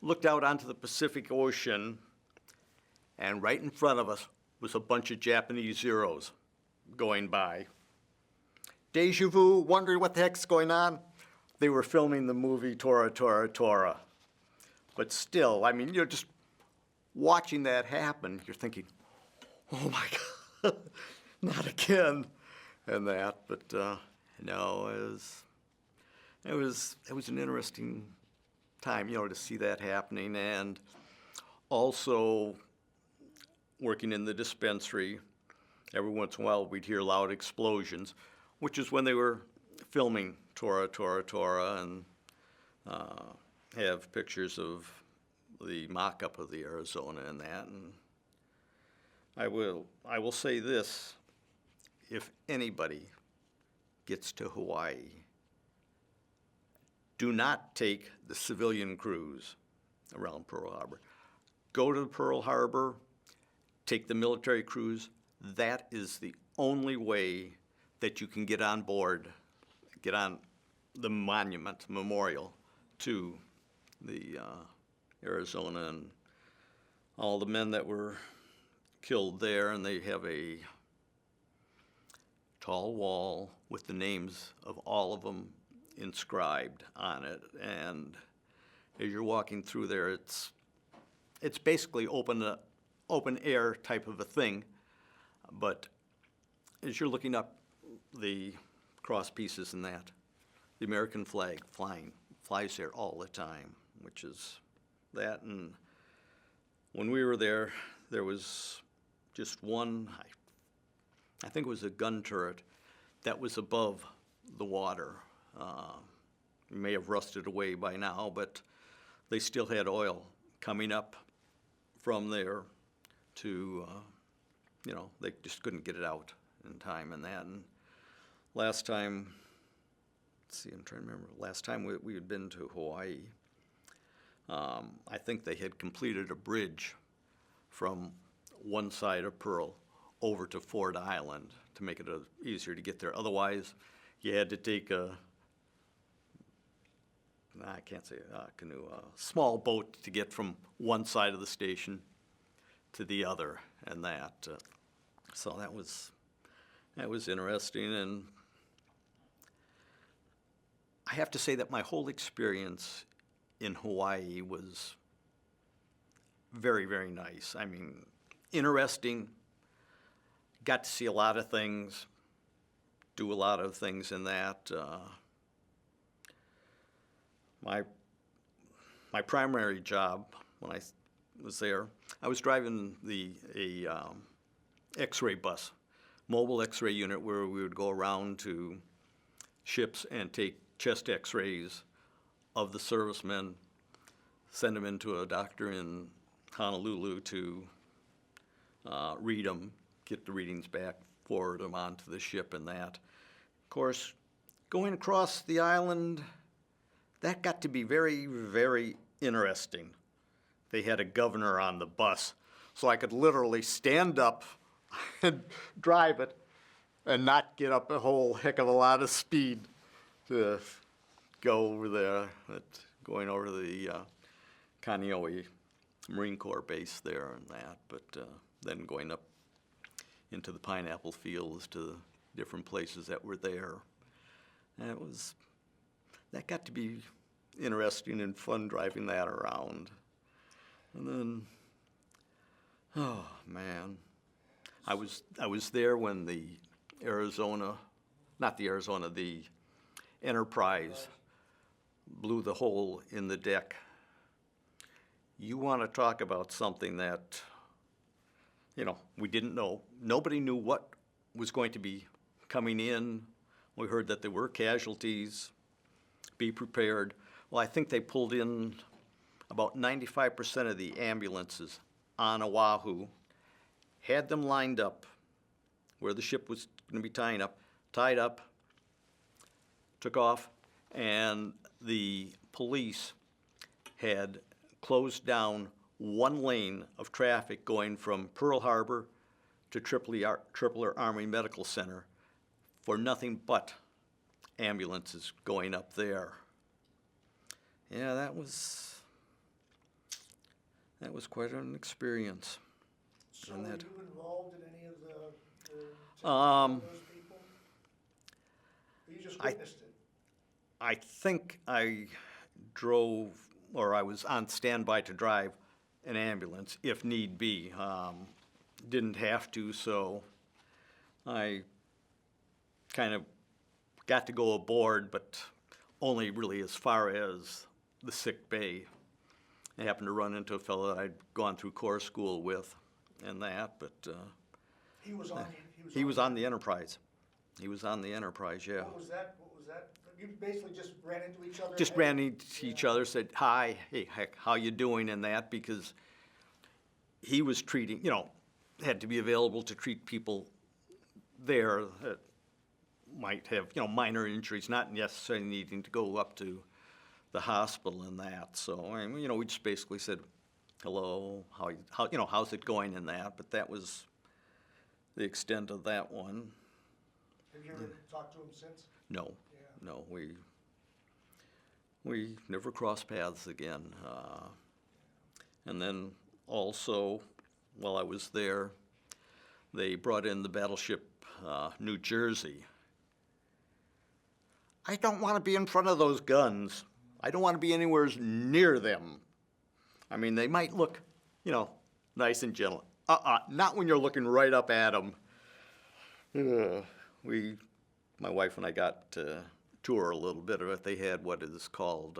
[SPEAKER 1] looked out onto the Pacific Ocean, and right in front of us was a bunch of Japanese Zeros going by. Deja vu, wondering what the heck's going on. They were filming the movie Tora, Tora, Tora. But still, just watching that happen, you're thinking, oh my God, not again, and that. But no, it was an interesting time, to see that happening, and also working in the dispensary. Every once in a while, we'd hear loud explosions, which is when they were filming Tora, Tora, Tora, and have pictures of the mock-up of the Arizona and that. And I will say this: if anybody gets to Hawaii, do not take the civilian cruise around Pearl Harbor. Go to Pearl Harbor, take the military cruise. That is the only way that you can get on board, get on the monument, memorial to the Arizona and all the men that were killed there. And they have a tall wall with the names of all of them inscribed on it. And as you're walking through there, it's basically open air type of a thing. But as you're looking up the cross pieces and that, the American flag flies there all the time, which is that. And when we were there, there was just one, I think it was a gun turret that was above the water. It may have rusted away by now, but they still had oil coming up from there to, they just couldn't get it out in time and that. And last time, let's see, I'm trying to remember, last time we had been to Hawaii, I think they had completed a bridge from one side of Pearl over to Rhode Island to make it easier to get there. Otherwise, you had to take a canoe, a small boat to get from one side of the station to the other, and that. So that was interesting, and I have to say that my whole experience in Hawaii was very, very nice. I mean, interesting. Got to see a lot of things, do a lot of things in that. My primary job when I was there, I was driving a X-ray bus, mobile X-ray unit, where we would go around to ships and take chest X-rays of the servicemen, send them into a doctor in Honolulu to read them, get the readings back, forward them onto the ship and that. Of course, going across the island, that got to be very, very interesting. They had a governor on the bus, so I could literally stand up and drive it and not get up a whole heck of a lot of speed to go over there, going over the Kaneohe Marine Corps base there and that, but then going up into the pineapple fields to different places that were there. And that got to be interesting and fun driving that around. And then, oh man, I was there when the Enterprise blew the hole in the deck. You want to talk about something that, we didn't know. Nobody knew what was going to be coming in. We heard that there were casualties. Be prepared. Well, I think they pulled in about 95% of the ambulances on Oahu, had them lined up where the ship was going to be tied up, took off, and the police had closed down one lane of traffic going from Pearl Harbor to Tripler Army Medical Center for nothing but ambulances going up there. Yeah, that was quite an experience.
[SPEAKER 2] So were you involved in any of the
[SPEAKER 1] Um,
[SPEAKER 2] those people? Or you just witnessed it?
[SPEAKER 1] I think I drove, or I was on standby to drive an ambulance if need be. Didn't have to, so I kind of got to go aboard, but only really as far as the sick bay. I happened to run into a fellow that I'd gone through corps school with and that, but
[SPEAKER 2] He was on
[SPEAKER 1] the Enterprise. He was on the Enterprise, yeah.
[SPEAKER 2] What was that? You basically just ran into each other?
[SPEAKER 1] Just ran into each other, said, hi, hey, heck, how you doing and that, because he was treating, had to be available to treat people there that might have, minor injuries, not necessarily needing to go up to the hospital and that. So, we just basically said, hello, how's it going in that? But that was the extent of that one.
[SPEAKER 2] Have you ever talked to him since?
[SPEAKER 1] No,
[SPEAKER 2] Yeah.
[SPEAKER 1] no, we never crossed paths again. And then also, while I was there, they brought in the battleship New Jersey. I don't want to be in front of those guns. I don't want to be anywhere near them. I mean, they might look, nice and gentle. Not when you're looking right up at them. My wife and I got to tour a little bit of it. They had what is called,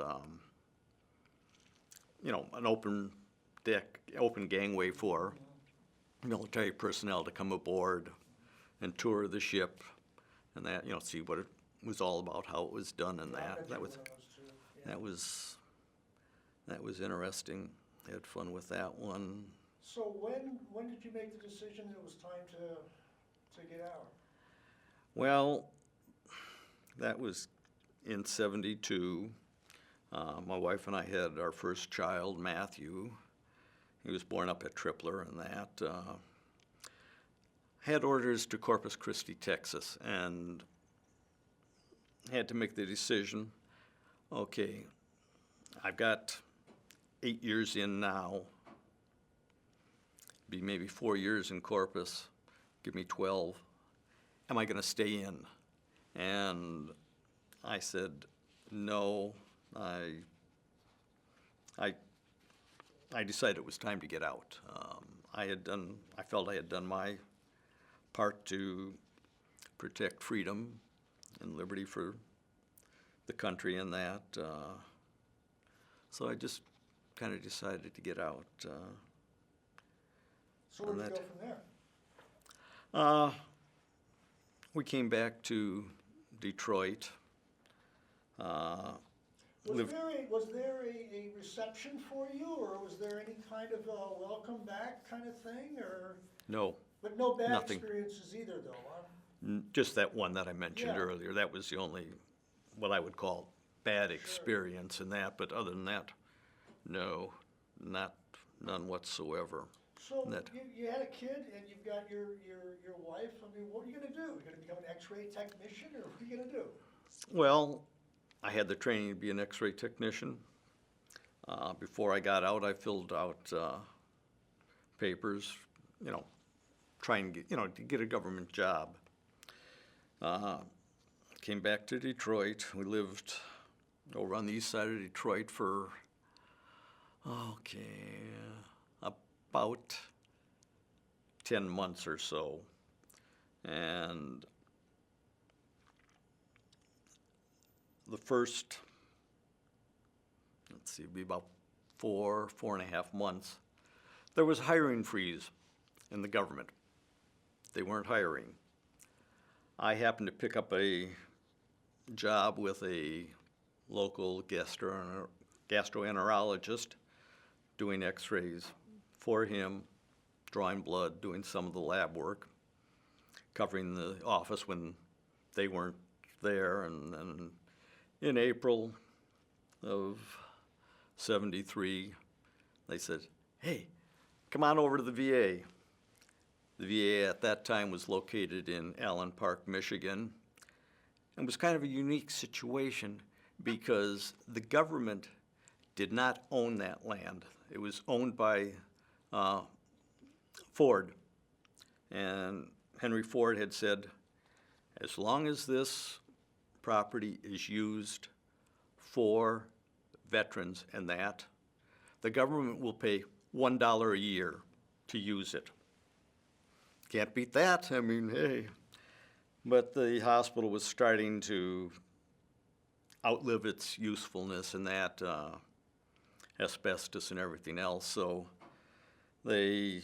[SPEAKER 1] an open deck, open gangway for military personnel to come aboard and tour the ship and that, see what it was all about, how it was done and that. That was interesting. I had fun with that one.
[SPEAKER 2] So when did you make the decision that it was time to get out?
[SPEAKER 1] Well, that was in '72. My wife and I had our first child, Matthew. He was born up at Tripler and that. Had orders to Corpus Christi, Texas, and had to make the decision, okay, I've got 8 years in now, be maybe 4 years in Corpus, give me 12. Am I going to stay in? And I said, no, I decided it was time to get out. I felt I had done my part to protect freedom and liberty for the country and that. So I just kind of decided to get out.
[SPEAKER 2] So where did you go from there?
[SPEAKER 1] We came back to Detroit.
[SPEAKER 2] Was there a reception for you, or was there any kind of a welcome back kind of thing, or?
[SPEAKER 1] No.
[SPEAKER 2] But no bad
[SPEAKER 1] Nothing.
[SPEAKER 2] experiences either, though, huh?
[SPEAKER 1] Just that one that I mentioned
[SPEAKER 2] Yeah.
[SPEAKER 1] earlier. That was the only, what I would call bad experience in that. But other than that, no, none whatsoever.
[SPEAKER 2] So
[SPEAKER 1] That-
[SPEAKER 2] you had a kid and you've got your wife. I mean, what are you going to do? You're going to become an X-ray technician, or what are you going to do?
[SPEAKER 1] Well, I had the training to be an X-ray technician. Before I got out, I filled out papers, trying to get a government job. Came back to Detroit. We lived over on the east side of Detroit for, about 10 months or so. And the first, be about 4.5 months, there was a hiring freeze in the government. They weren't hiring. I happened to pick up a job with a local gastroenterologist doing x-rays for him, drawing blood, doing some of the lab work, covering the office when they weren't there. And then in April of '73, they said, hey, come on over to the VA. The VA at that time was located in Allen Park, Michigan. It was kind of a unique situation because the government did not own that land. It was owned by Ford. And Henry Ford had said, as long as this property is used for veterans and that, the government will pay $1 a year to use it. Can't beat that. I mean, hey. But the hospital was starting to outlive its usefulness and that, asbestos and everything else. So they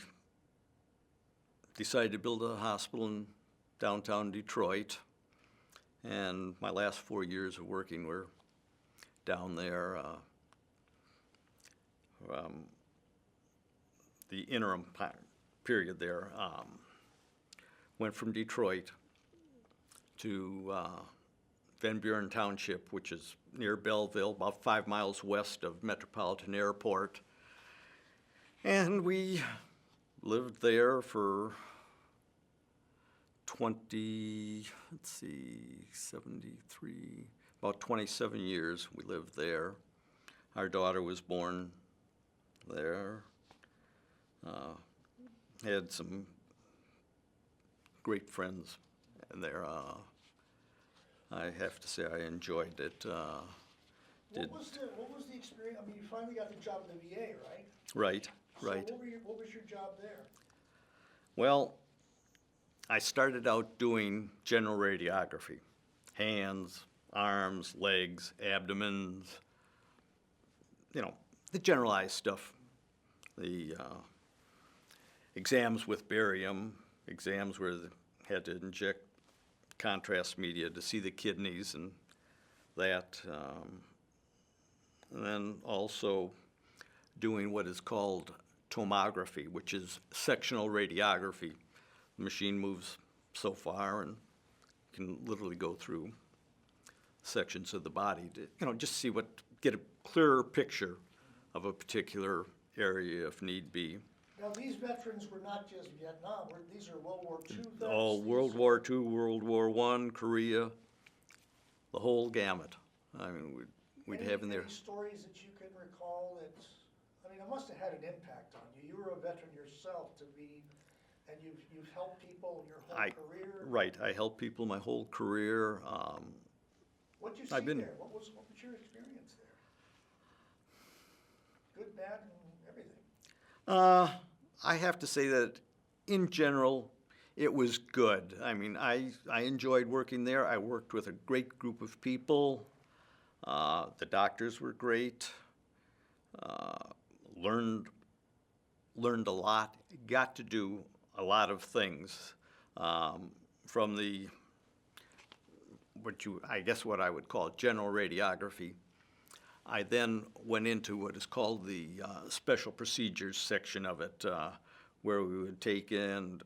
[SPEAKER 1] decided to build a hospital in downtown Detroit. And my last 4 years of working were down there. The interim period there, went from Detroit to Van Buren Township, which is near Belleville, about 5 miles west of Metropolitan Airport. And we lived there for 73, about 27 years we lived there. Our daughter was born there. Had some great friends and there. I have to say I enjoyed it.
[SPEAKER 2] What was the experience? I mean, you finally got the job in the VA, right?
[SPEAKER 1] Right,
[SPEAKER 2] So
[SPEAKER 1] right.
[SPEAKER 2] what was your job there?
[SPEAKER 1] Well, I started out doing general radiography, hands, arms, legs, abdomens, the generalized stuff. The exams with barium, exams where they had to inject contrast media to see the kidneys and that. And then also doing what is called tomography, which is sectional radiography. The machine moves so far and can literally go through sections of the body to, just see get a clearer picture of a particular area if need be.
[SPEAKER 2] Now, these veterans were not just Vietnam, these are World War II vets?
[SPEAKER 1] All World War II, World War I, Korea, the whole gamut. I mean, we'd have in there.
[SPEAKER 2] Any stories that you can recall that, I mean, it must have had an impact on you. You were a veteran yourself and you've helped people your whole career?
[SPEAKER 1] Right, I helped people my whole career.
[SPEAKER 2] What'd you see there? What was your experience there? Good, bad, and everything?
[SPEAKER 1] I have to say that in general, it was good. I mean, I enjoyed working there. I worked with a great group of people. The doctors were great. Learned a lot. Got to do a lot of things from the what I would call general radiography. I then went into what is called the special procedures section of it, where we would take and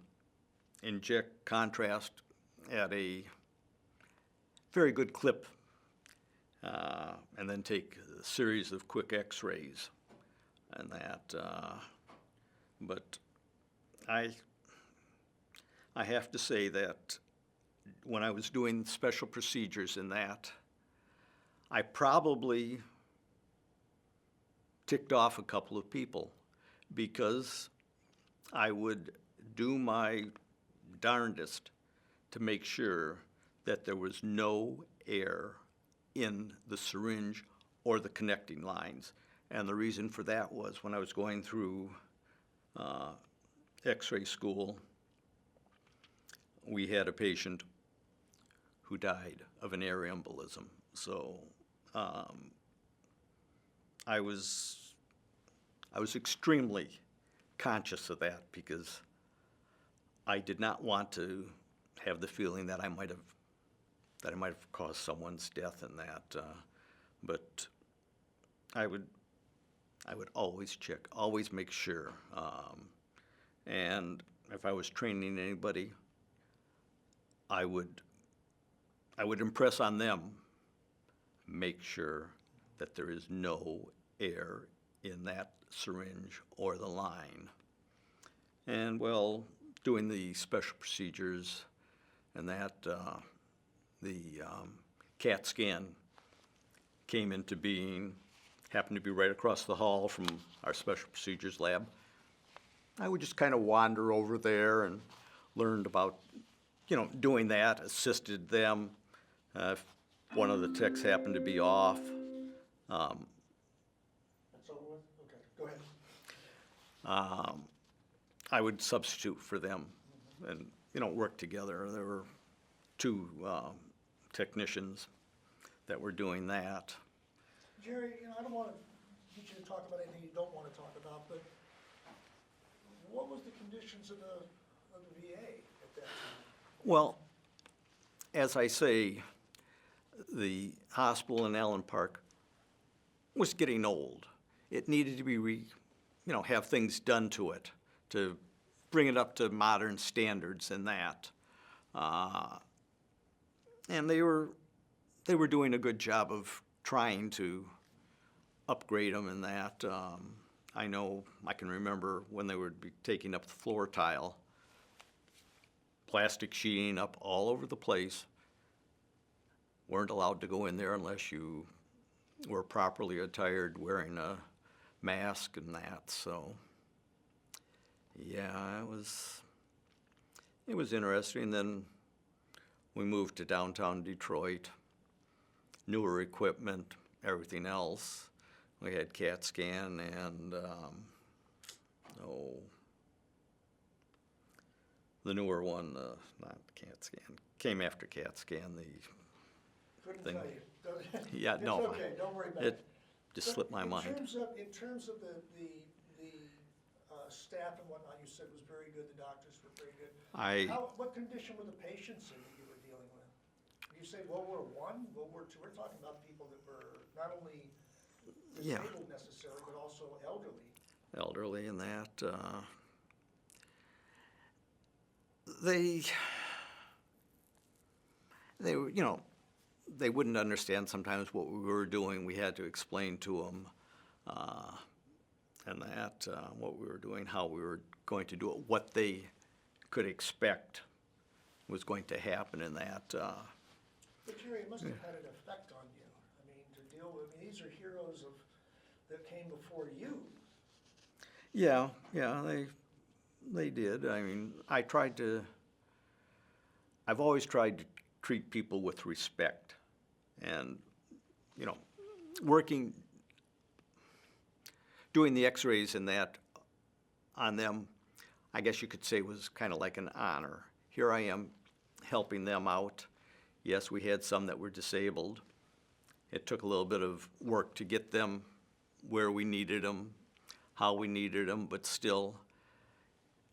[SPEAKER 1] inject contrast at a very good clip, and then take a series of quick x-rays and that. But I have to say that when I was doing special procedures in that, I probably ticked off a couple of people because I would do my darndest to make sure that there was no air in the syringe or the connecting lines. And the reason for that was when I was going through x-ray school, we had a patient who died of an air embolism. So I was extremely conscious of that because I did not want to have the feeling that I might have caused someone's death in that. But I would always check, always make sure. And if I was training anybody, I would impress on them, make sure that there is no air in that syringe or the line. And well, doing the special procedures and that, the CAT scan came into being, happened to be right across the hall from our special procedures lab. I would just kind of wander over there and learned about, doing that, assisted them. If one of the techs happened to be off.
[SPEAKER 2] That's over with? Okay, go ahead.
[SPEAKER 1] I would substitute for them and, work together. There were two technicians that were doing that.
[SPEAKER 2] Jerry, I don't want to get you to talk about anything you don't want to talk about, but what was the conditions of the VA at that time?
[SPEAKER 1] Well, as I say, the hospital in Allen Park was getting old. It needed to be, have things done to it to bring it up to modern standards and that. And they were doing a good job of trying to upgrade them and that. I can remember when they would be taking up the floor tile, plastic sheeting up all over the place. Weren't allowed to go in there unless you were properly attired, wearing a mask and that. So, yeah, it was interesting. Then we moved to downtown Detroit, newer equipment, everything else. We had CAT scan and, the newer one, not CAT scan, came after CAT scan,
[SPEAKER 2] Couldn't
[SPEAKER 1] thing.
[SPEAKER 2] tell you. Don't-
[SPEAKER 1] Yeah,
[SPEAKER 2] It's
[SPEAKER 1] no,
[SPEAKER 2] okay, don't worry about
[SPEAKER 1] it
[SPEAKER 2] it.
[SPEAKER 1] just
[SPEAKER 2] But
[SPEAKER 1] slipped my mind.
[SPEAKER 2] In terms of the staff and whatnot, you said was very good, the doctors were very good. What condition were the patients in that you were dealing with? You say World War I, World War II, we're talking about people that were not only
[SPEAKER 1] Yeah.
[SPEAKER 2] disabled necessarily, but also
[SPEAKER 1] Elderly and that, they were, they wouldn't understand sometimes what we were doing. We had to explain to them, and that, what we were doing, how we were going to do it, what they could expect was going to happen in that.
[SPEAKER 2] But Jerry, it must have had an effect on you. I mean, to deal with, these are heroes that came before you.
[SPEAKER 1] Yeah, they did. I mean, I've always tried to treat people with respect. And, doing the x-rays and that on them, I guess you could say was kind of like an honor. Here I am helping them out. Yes, we had some that were disabled. It took a little bit of work to get them where we needed them, how we needed them, but still,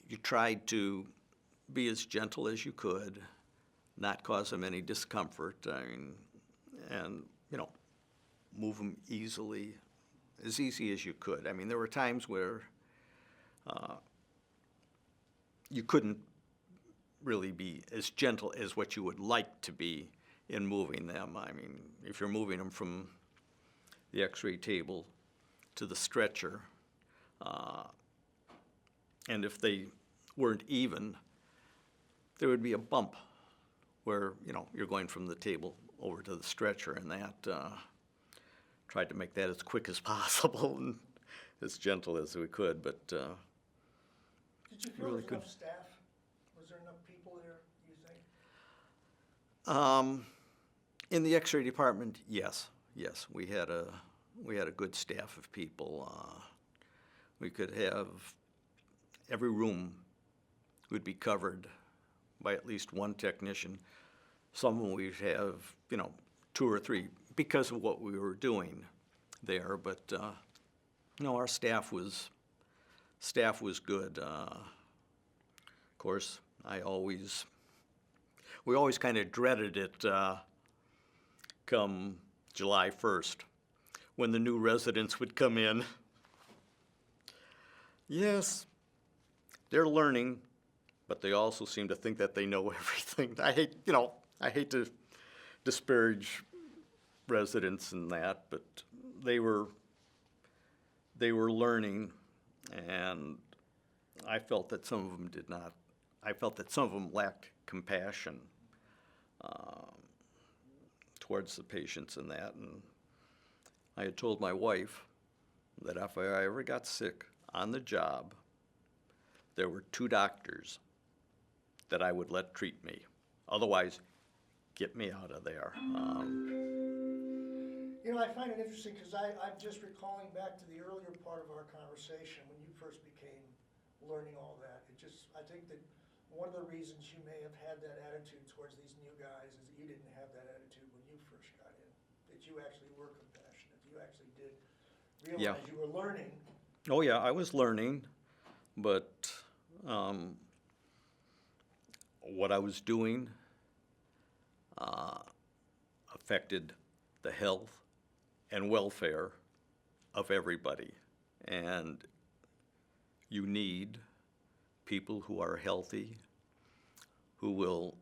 [SPEAKER 1] you tried to be as gentle as you could, not cause them any discomfort, and, move them easily, as easy as you could. I mean, there were times where you couldn't really be as gentle as what you would like to be in moving them. I mean, if you're moving them from the x-ray table to the stretcher, and if they weren't even, there would be a bump where, you're going from the table over to the stretcher, and that, tried to make that as quick as possible and as gentle as we could, but
[SPEAKER 2] Did you feel
[SPEAKER 1] really
[SPEAKER 2] there was
[SPEAKER 1] good.
[SPEAKER 2] enough staff? Was there enough people there, do you think?
[SPEAKER 1] In the x-ray department, yes, we had a good staff of people. We could have, every room would be covered by at least one technician. Some of them we'd have, 2 or 3 because of what we were doing there, but no, our staff was good. Of course, we always kind of dreaded it come July 1st when the new residents would come in. Yes, they're learning, but they also seem to think that they know everything. I hate to disparage residents and that, but they were learning, and I felt that some of them did not. I felt that some of them lacked compassion towards the patients and that, and I had told my wife that if I ever got sick on the job, there were 2 doctors that I would let treat me. Otherwise, get me out of there.
[SPEAKER 2] I find it interesting because I'm just recalling back to the earlier part of our conversation when you first became learning all that. I think that one of the reasons you may have had that attitude towards these new guys is that you didn't have that attitude when you first got in. That you actually were compassionate. You actually did realize you were learning.
[SPEAKER 1] Oh yeah, I was learning, but what I was doing affected the health and welfare of everybody. And you need people who are healthy, who will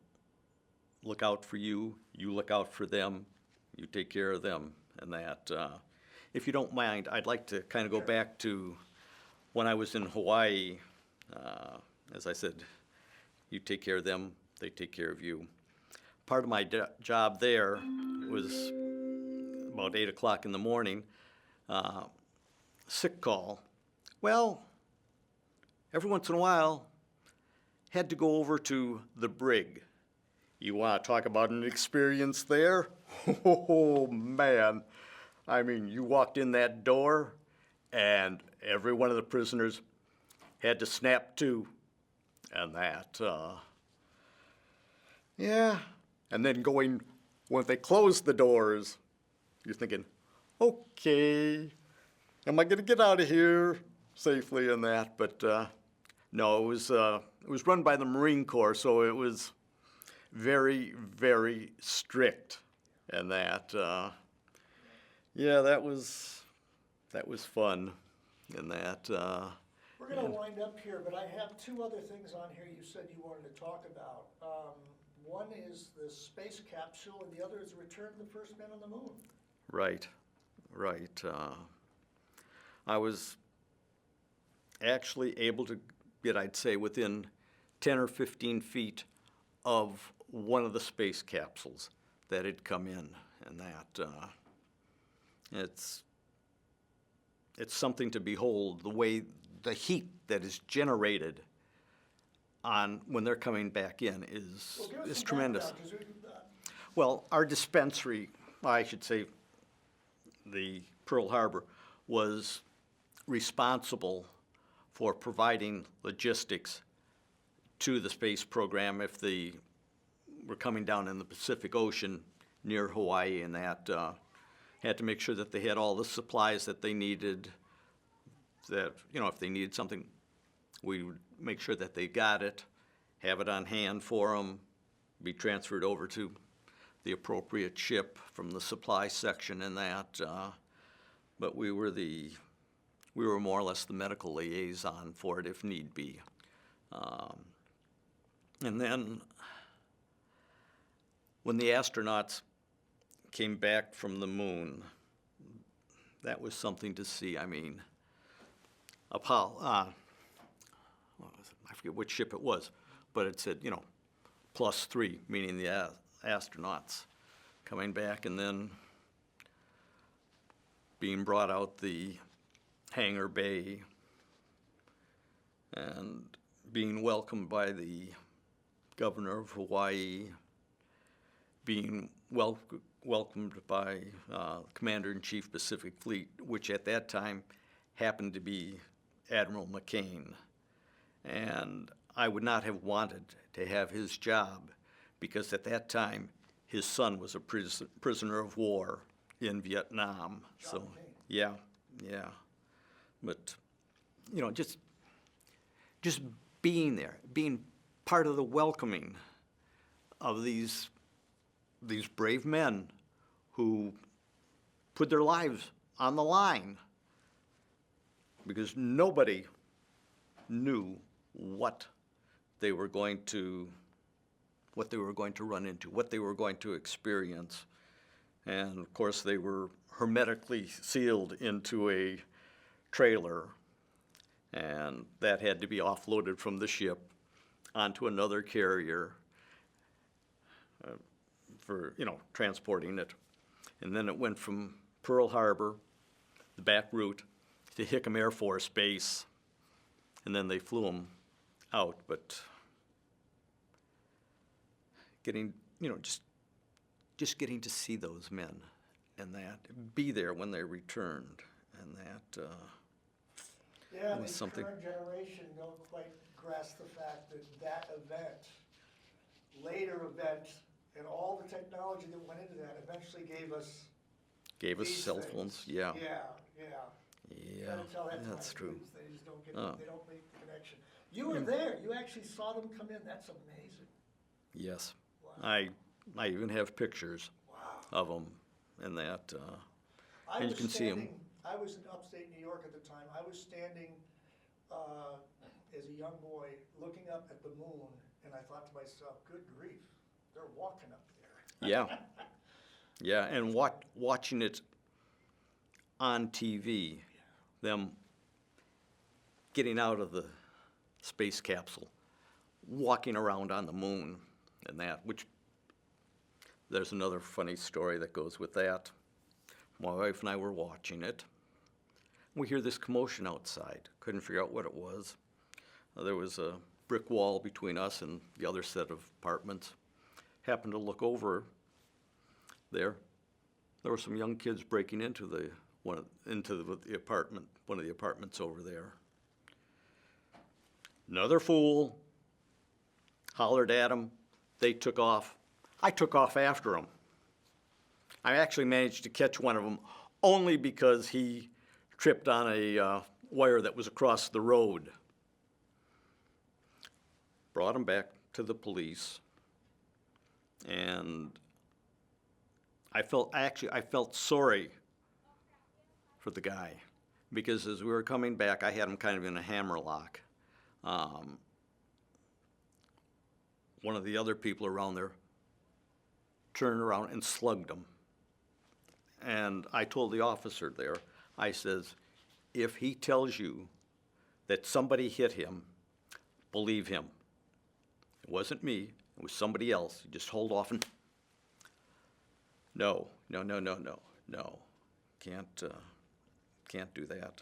[SPEAKER 1] look out for you, you look out for them, you take care of them, and that. If you don't mind, I'd like to kind of go back to when I was in Hawaii. As I said, you take care of them, they take care of you. Part of my job there was about 8 o'clock in the morning, sick call. Well, every once in a while, had to go over to the brig. You want to talk about an experience there? Oh, man. I mean, you walked in that door, and every one of the prisoners had to snap to. And that, yeah. And then when they closed the doors, you're thinking, okay, am I going to get out of here safely and that? But no, it was run by the Marine Corps, so it was very, very strict. And that, yeah, that was fun. And that,
[SPEAKER 2] We're gonna wind up here, but I have two other things on here you said you wanted to talk about. One is the space capsule, and the other is return of the first man on the moon.
[SPEAKER 1] right. I was actually able to get, I'd say, within 10 or 15 feet of one of the space capsules that had come in, and that it's something to behold, the way the heat that is generated on when they're coming back in
[SPEAKER 2] Well, give us
[SPEAKER 1] is
[SPEAKER 2] some
[SPEAKER 1] tremendous.
[SPEAKER 2] background, 'cause
[SPEAKER 1] Well, our dispensary, I should say, the Pearl Harbor, was responsible for providing logistics to the space program if they were coming down in the Pacific Ocean near Hawaii, and that had to make sure that they had all the supplies that they needed, that, if they needed something, we would make sure that they got it, have it on hand for them, be transferred over to the appropriate ship from the supply section and that. But we were more or less the medical liaison for it if need be. And then when the astronauts came back from the moon, that was something to see. I mean, what was it? I forget which ship it was, but it said, +3, meaning the astronauts coming back, and then being brought out the hangar bay and being welcomed by the governor of Hawaii, being welcomed by Commander-in-Chief Pacific Fleet, which at that time happened to be Admiral McCain. And I would not have wanted to have his job because at that time his son was a prisoner of war in Vietnam. So, yeah. But, just being there, being part of the welcoming of these brave men who put their lives on the line because nobody knew what they were going to run into, what they were going to experience. And of course, they were hermetically sealed into a trailer, and that had to be offloaded from the ship onto another carrier for transporting it. And then it went from Pearl Harbor, the back route, to Hickam Air Force Base, and then they flew them out. But getting, just getting to see those men and that, be there when they returned, and that
[SPEAKER 2] Yeah,
[SPEAKER 1] was
[SPEAKER 2] the
[SPEAKER 1] something.
[SPEAKER 2] current generation don't quite grasp the fact that that event, later event, and all the technology that went into that eventually gave us these
[SPEAKER 1] cell
[SPEAKER 2] things.
[SPEAKER 1] phones. Yeah,
[SPEAKER 2] Yeah. Gotta tell that to
[SPEAKER 1] that's
[SPEAKER 2] my
[SPEAKER 1] true.
[SPEAKER 2] students, they just don't get,
[SPEAKER 1] Oh.
[SPEAKER 2] they don't make the connection. You were there, you actually saw them come in, that's amazing.
[SPEAKER 1] Yes,
[SPEAKER 2] Wow.
[SPEAKER 1] I even have pictures
[SPEAKER 2] Wow.
[SPEAKER 1] of them and that.
[SPEAKER 2] I
[SPEAKER 1] And you
[SPEAKER 2] was
[SPEAKER 1] can see 'em.
[SPEAKER 2] standing, I was in upstate New York at the time, I was standing, as a young boy, looking up at the moon, and I thought to myself, good grief, they're walking up there.
[SPEAKER 1] Yeah, and watching it on TV, them getting out of the space capsule, walking around on the moon and that, which there's another funny story that goes with that. My wife and I were watching it. We hear this commotion outside. Couldn't figure out what it was. There was a brick wall between us and the other set of apartments. happened to look over there. There were some young kids breaking into the apartment, one of the apartments over there. Another fool hollered at them. They took off. I took off after them. I actually managed to catch one of them only because he tripped on a wire that was across the road. Brought him back to the police, and I felt sorry for the guy, because as we were coming back, I had him kind of in a hammerlock. One of the other people around there turned around and slugged him. And I told the officer there, I says, if he tells you that somebody hit him, believe him. It wasn't me, it was somebody else. You just hold off and, no. Can't do that.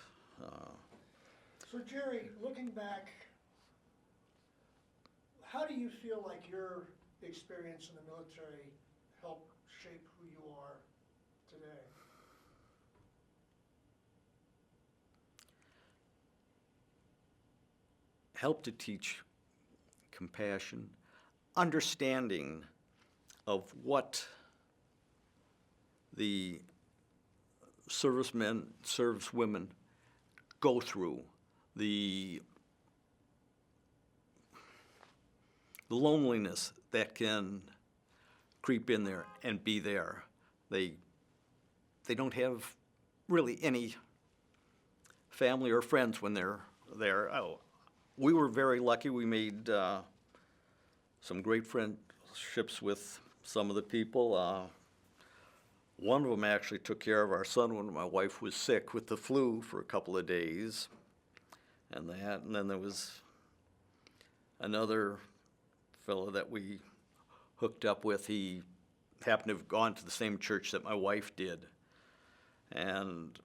[SPEAKER 2] So Jerry, looking back, how do you feel like your experience in the military helped shape who you are today?
[SPEAKER 1] Helped to teach compassion, understanding of what the servicemen, servicewomen go through, the loneliness that can creep in there and be there. They don't have really any family or friends when they're there. Oh, we were very lucky. We made some great friendships with some of the people. One of them actually took care of our son when my wife was sick with the flu for a couple of days. And then there was another fellow that we hooked up with. He happened to have gone to the same church that my wife did. And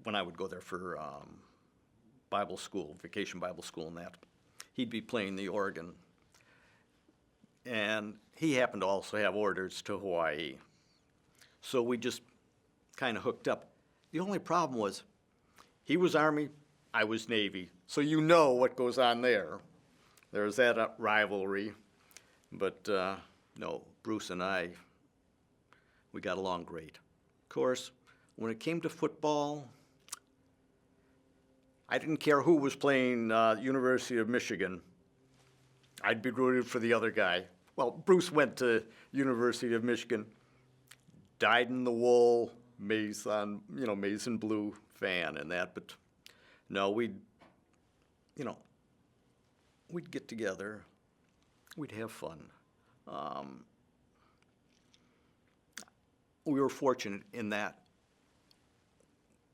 [SPEAKER 1] when I would go there for Bible school, vacation Bible school and that, he'd be playing the organ. And he happened to also have orders to Hawaii. So we just kind of hooked up. The only problem was he was Army, I was Navy. So you know what goes on there. There's that rivalry. But no, Bruce and I, we got along great. Of course, when it came to football, I didn't care who was playing University of Michigan. I'd be rooted for the other guy. Well, Bruce went to University of Michigan, dyed-in-the-wool, maize and blue fan and that. But no, we'd get together, we'd have fun. We were fortunate in that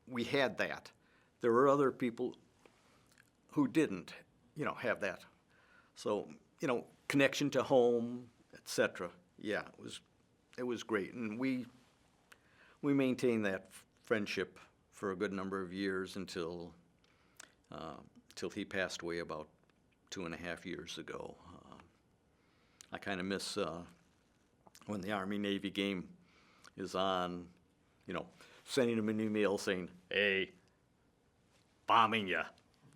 [SPEAKER 1] we had that. There were other people who didn't, have that. So, connection to home, etc. Yeah, it was great, and we maintained that friendship for a good number of years until he passed away about 2.5 years ago. I kind of miss when the Army-Navy game is on, sending him an email saying, hey, bombing you,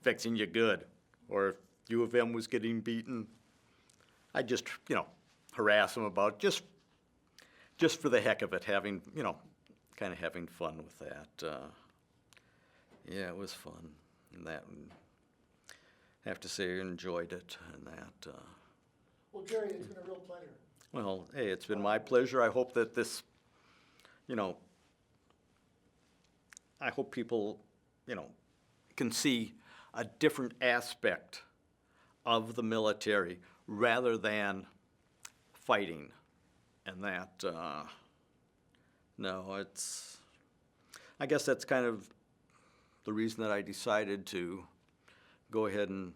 [SPEAKER 1] fixing you good. Or if U of M was getting beaten, I just, harass him about just for the heck of it, having, kind of having fun with that. Yeah, it was fun. And that, I have to say, I enjoyed it. And that.
[SPEAKER 2] Well, Jerry, it's been a real pleasure.
[SPEAKER 1] Well, hey, it's been my pleasure. I hope that this, I hope people, can see a different aspect of the military rather than fighting. And that, no, I guess that's kind of the reason that I decided to go ahead and,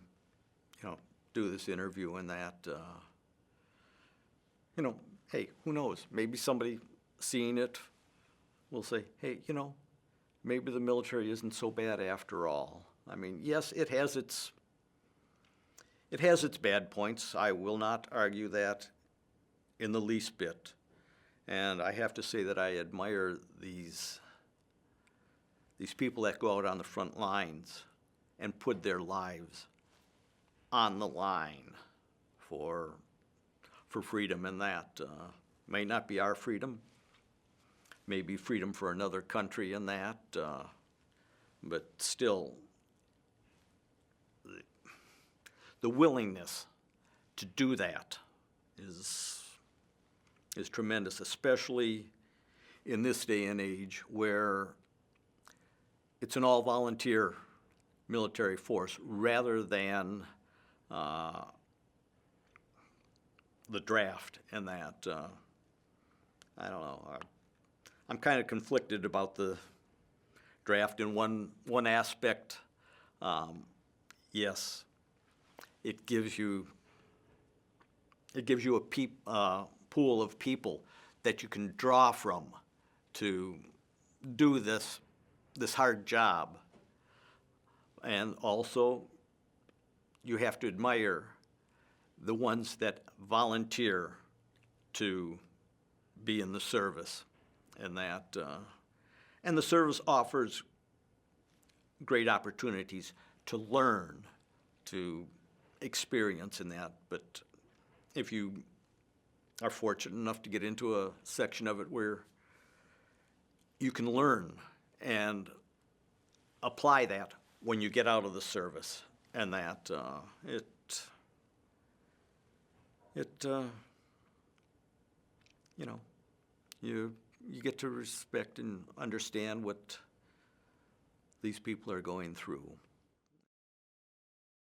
[SPEAKER 1] do this interview and that, hey, who knows? Maybe somebody seeing it will say, hey, maybe the military isn't so bad after all. I mean, yes, it has its it has its bad points. I will not argue that in the least bit. And I have to say that I admire these people that go out on the front lines and put their lives on the line for freedom, and that may not be our freedom, may be freedom for another country in that, but still, the willingness to do that is tremendous, especially in this day and age where it's an all-volunteer military force rather than the draft and that. I don't know. I'm kind of conflicted about the draft in one aspect. Yes, it gives you a pool of people that you can draw from to do this hard job. And also, you have to admire the ones that volunteer to be in the service, and that, and the service offers great opportunities to learn, to experience in that. But if you are fortunate enough to get into a section of it where you can learn and apply that when you get out of the service, and that you know, you get to respect and understand what these people are going through.